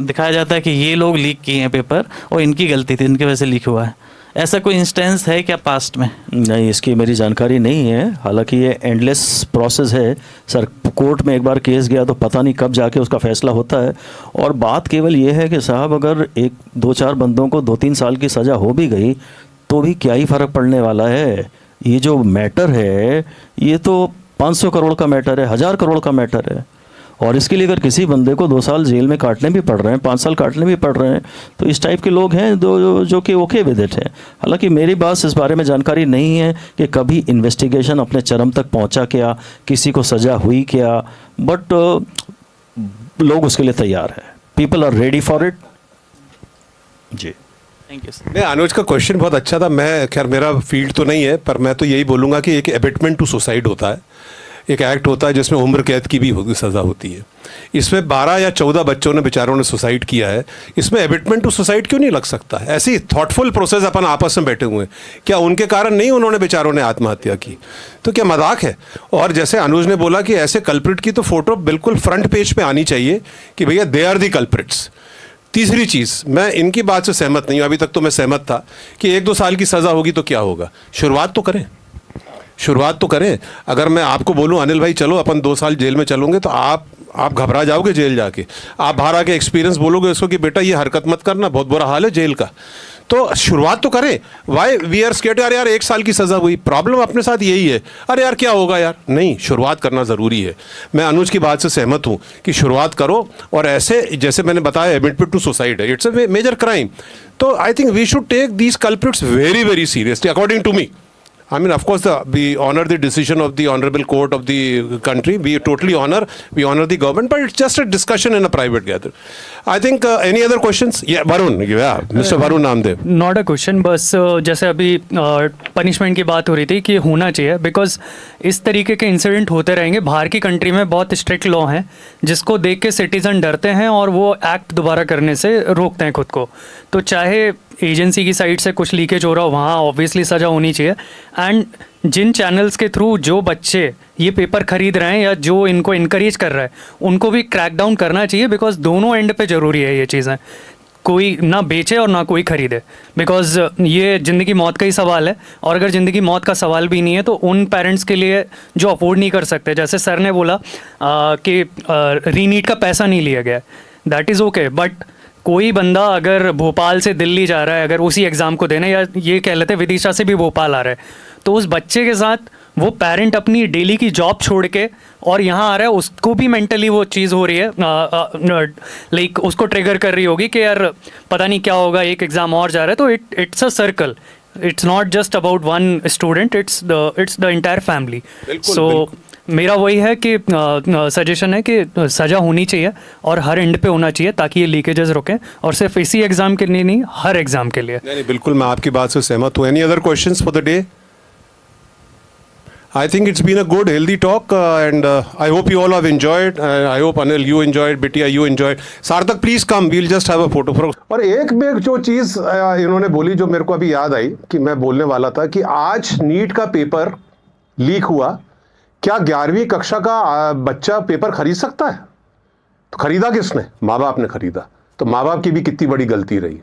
दिखाया जाता है कि ये लोग लीक किए हैं पेपर और इनकी गलती थी, इनकी वजह से लीक हुआ है? ऐसा कोई इंस्टेंस है क्या पास्ट में? नहीं, इसकी मेरी जानकारी नहीं है। हालांकि ये एंडलेस प्रोसेस है सर। कोर्ट में एक बार केस गया तो पता नहीं कब जाके उसका फैसला होता है। और बात केवल ये है कि साहब, अगर 1-2-4 बंदों को 2-3 साल की सज़ा हो भी गई तो भी क्या ही फ़र्क पड़ने वाला है। ये जो मैटर है ये तो 500 करोड़ का मैटर है, 1000 करोड़ का मैटर है। और इसके लिए अगर किसी बंदे को 2 साल जेल में काटने भी पड़ रहे हैं, 5 साल काटने भी पड़ रहे हैं, तो इस टाइप के लोग हैं जो कि ओके विद इट है। हालांकि मेरी बात इस बारे में जानकारी नहीं है कि कभी इन्वेस्टिगेशन अपने चरम तक पहुंचा क्या, किसी को सज़ा हुई क्या, बट लोग उसके लिए तैयार हैं। People are ready for it. जी, थैंक यू सर। नहीं, अनुज का क्वेश्चन बहुत अच्छा था। मैं खैर मेरा फील्ड तो नहीं है, पर मैं तो यही बोलूँगा कि एक एबेटमेंट टू सुसाइड होता है, एक एक्ट होता है जिसमें उम्र कैद की भी सज़ा होती है। इसमें 12 या 14 बच्चों ने, बेचारों ने सुसाइड किया है। इसमें एबेटमेंट टू सुसाइड क्यों नहीं लग सकता? ऐसी थॉटफुल प्रोसेस अपन आपस में बैठे हुए हैं, क्या उनके कारण नहीं उन्होंने, बेचारों ने आत्महत्या की? तो क्या मजाक है? और जैसे अनुज ने बोला कि ऐसे कल्प्रिट की तो फोटो बिल्कुल फ्रंट पेज पे आनी चाहिए कि भैया दे आर दी कल्प्रिट्स। तीसरी चीज़, मैं इनकी बात से सहमत नहीं हूँ। अभी तक तो मैं सहमत था कि 1-2 साल की सज़ा होगी तो क्या होगा। शुरुआत तो करें, शुरुआत तो करें। अगर मैं आपको बोलूं अनिल भाई चलो अपन 2 साल जेल में चलोगे तो आप घबरा जाओगे जेल जाके। आप बाहर आके एक्सपीरियंस बोलोगे उसको कि बेटा ये हरकत मत करना, बहुत बुरा हाल है जेल का। तो शुरुआत तो करें। वाई वी आर स्केर्ड यार 1 साल की सज़ा हुई, प्रॉब्लम अपने साथ यही है, अरे यार क्या होगा यार। नहीं, शुरुआत करना ज़रूरी है। मैं अनुज की बात से सहमत हूँ कि शुरुआत करो। और ऐसे जैसे मैंने बताया एबेटमेंट टू सुसाइड है, इट्स अ मेजर क्राइम। तो I think we should take these culprits very very seriously according to me. I mean, of course, we honor the decision of the honorable court of the country. We totally honor the government, but it's just a discussion in a private gathering. I think any other questions? Yeah, Varun. Yeah, Mr. Varun Namdev. Not a question, बस जैसे अभी पनिशमेंट की बात हो रही थी कि होना चाहिए, बिकॉज इस तरीके के इंसिडेंट होते रहेंगे। बाहर की कंट्री में बहुत स्ट्रिक्ट लॉ हैं जिसको देख के सिटीज़न डरते हैं और वो एक्ट दोबारा करने से रोकते हैं खुद को। तो चाहे एजेंसी की साइड से कुछ लीकेज हो रहा हो, वहाँ ऑब्वियसली सज़ा होनी चाहिए। एंड जिन चैनल्स के थ्रू जो बच्चे ये पेपर खरीद रहे हैं या जो इनको इनकरेज कर रहा है, उनको भी क्रैक डाउन करना चाहिए, बिकॉज दोनों एंड पे ज़रूरी है ये चीज़ें। कोई ना बेचे और ना कोई खरीदे, बिकॉज ये ज़िंदगी मौत का ही सवाल है। और अगर ज़िंदगी मौत का सवाल भी नहीं है तो उन पेरेंट्स के लिए जो अफोर्ड नहीं कर सकते, जैसे सर ने बोला कि रीनीट का पैसा नहीं लिया गया, दैट इज़ ओके, बट कोई बंदा अगर भोपाल से दिल्ली जा रहा है अगर उसी एग्ज़ाम को देने, या ये कह लेते विदिशा से भी भोपाल आ रहा है, तो उस बच्चे के साथ वो पेरेंट अपनी डेली की जॉब छोड़ के और यहाँ आ रहा है, उसको भी मेंटली वो चीज़ हो रही है, लाइक उसको ट्रिगर कर रही होगी कि यार पता नहीं क्या होगा, एक एग्ज़ाम और जा रहा है। तो it's a circle, it's not just about one student, it's the entire family. So मेरा वही है कि सजेशन है कि सज़ा होनी चाहिए और हर एंड पे होना चाहिए ताकि ये लीकेजेस रुकें, और सिर्फ इसी एग्ज़ाम के लिए नहीं, हर एग्ज़ाम के लिए। नहीं, बिल्कुल मैं आपकी बात से सहमत हूँ। Any other questions for the day? I think it's been a good, healthy talk, and I hope you all have enjoyed. I hope Anil, you enjoyed. Bitia, you enjoyed. Sarthak, please come. We'll just have a photo for. और एक में जो चीज़ इन्होंने बोली जो मेरे को अभी याद आई कि मैं बोलने वाला था कि आज नीट का पेपर लीक हुआ, क्या 11वीं कक्षा का बच्चा पेपर खरीद सकता है? तो खरीदा किसने? माँ बाप ने खरीदा। तो माँ बाप की भी कितनी बड़ी गलती रही।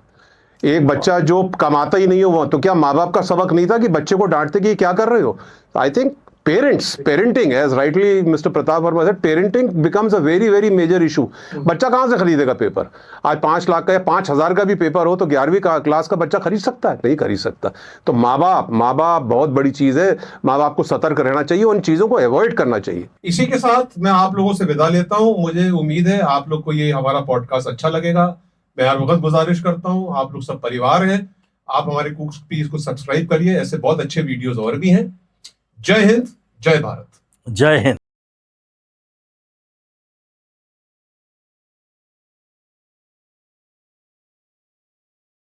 एक बच्चा जो कमाता ही नहीं हो, तो क्या माँ बाप का सबक नहीं था कि बच्चे को डांटते कि क्या कर रहे हो? I think parenting, as rightly mister Pratap Verma said, parenting becomes a very very major issue. बच्चा कहाँ से खरीदेगा पेपर? आज 5 लाख का या 5,000 का भी पेपर हो तो 11वीं क्लास का बच्चा खरीद सकता है? नहीं खरीद सकता। तो माँ बाप बहुत बड़ी चीज़ है। माँ बाप को सतर्क रहना चाहिए, उन चीज़ों को अवॉइड करना चाहिए। इसी के साथ मैं आप लोगों से विदा लेता हूँ। मुझे उम्मीद है आप लोग को ये हमारा पॉडकास्ट अच्छा लगेगा। मैं हर वक्त गुजारिश करता हूँ, आप लोग सब परिवार हैं, आप हमारे कुक्स प्लीज को सब्सक्राइब करिए, ऐसे बहुत अच्छे वीडियोस और भी हैं। जय हिंद, जय भारत। जय हिंद।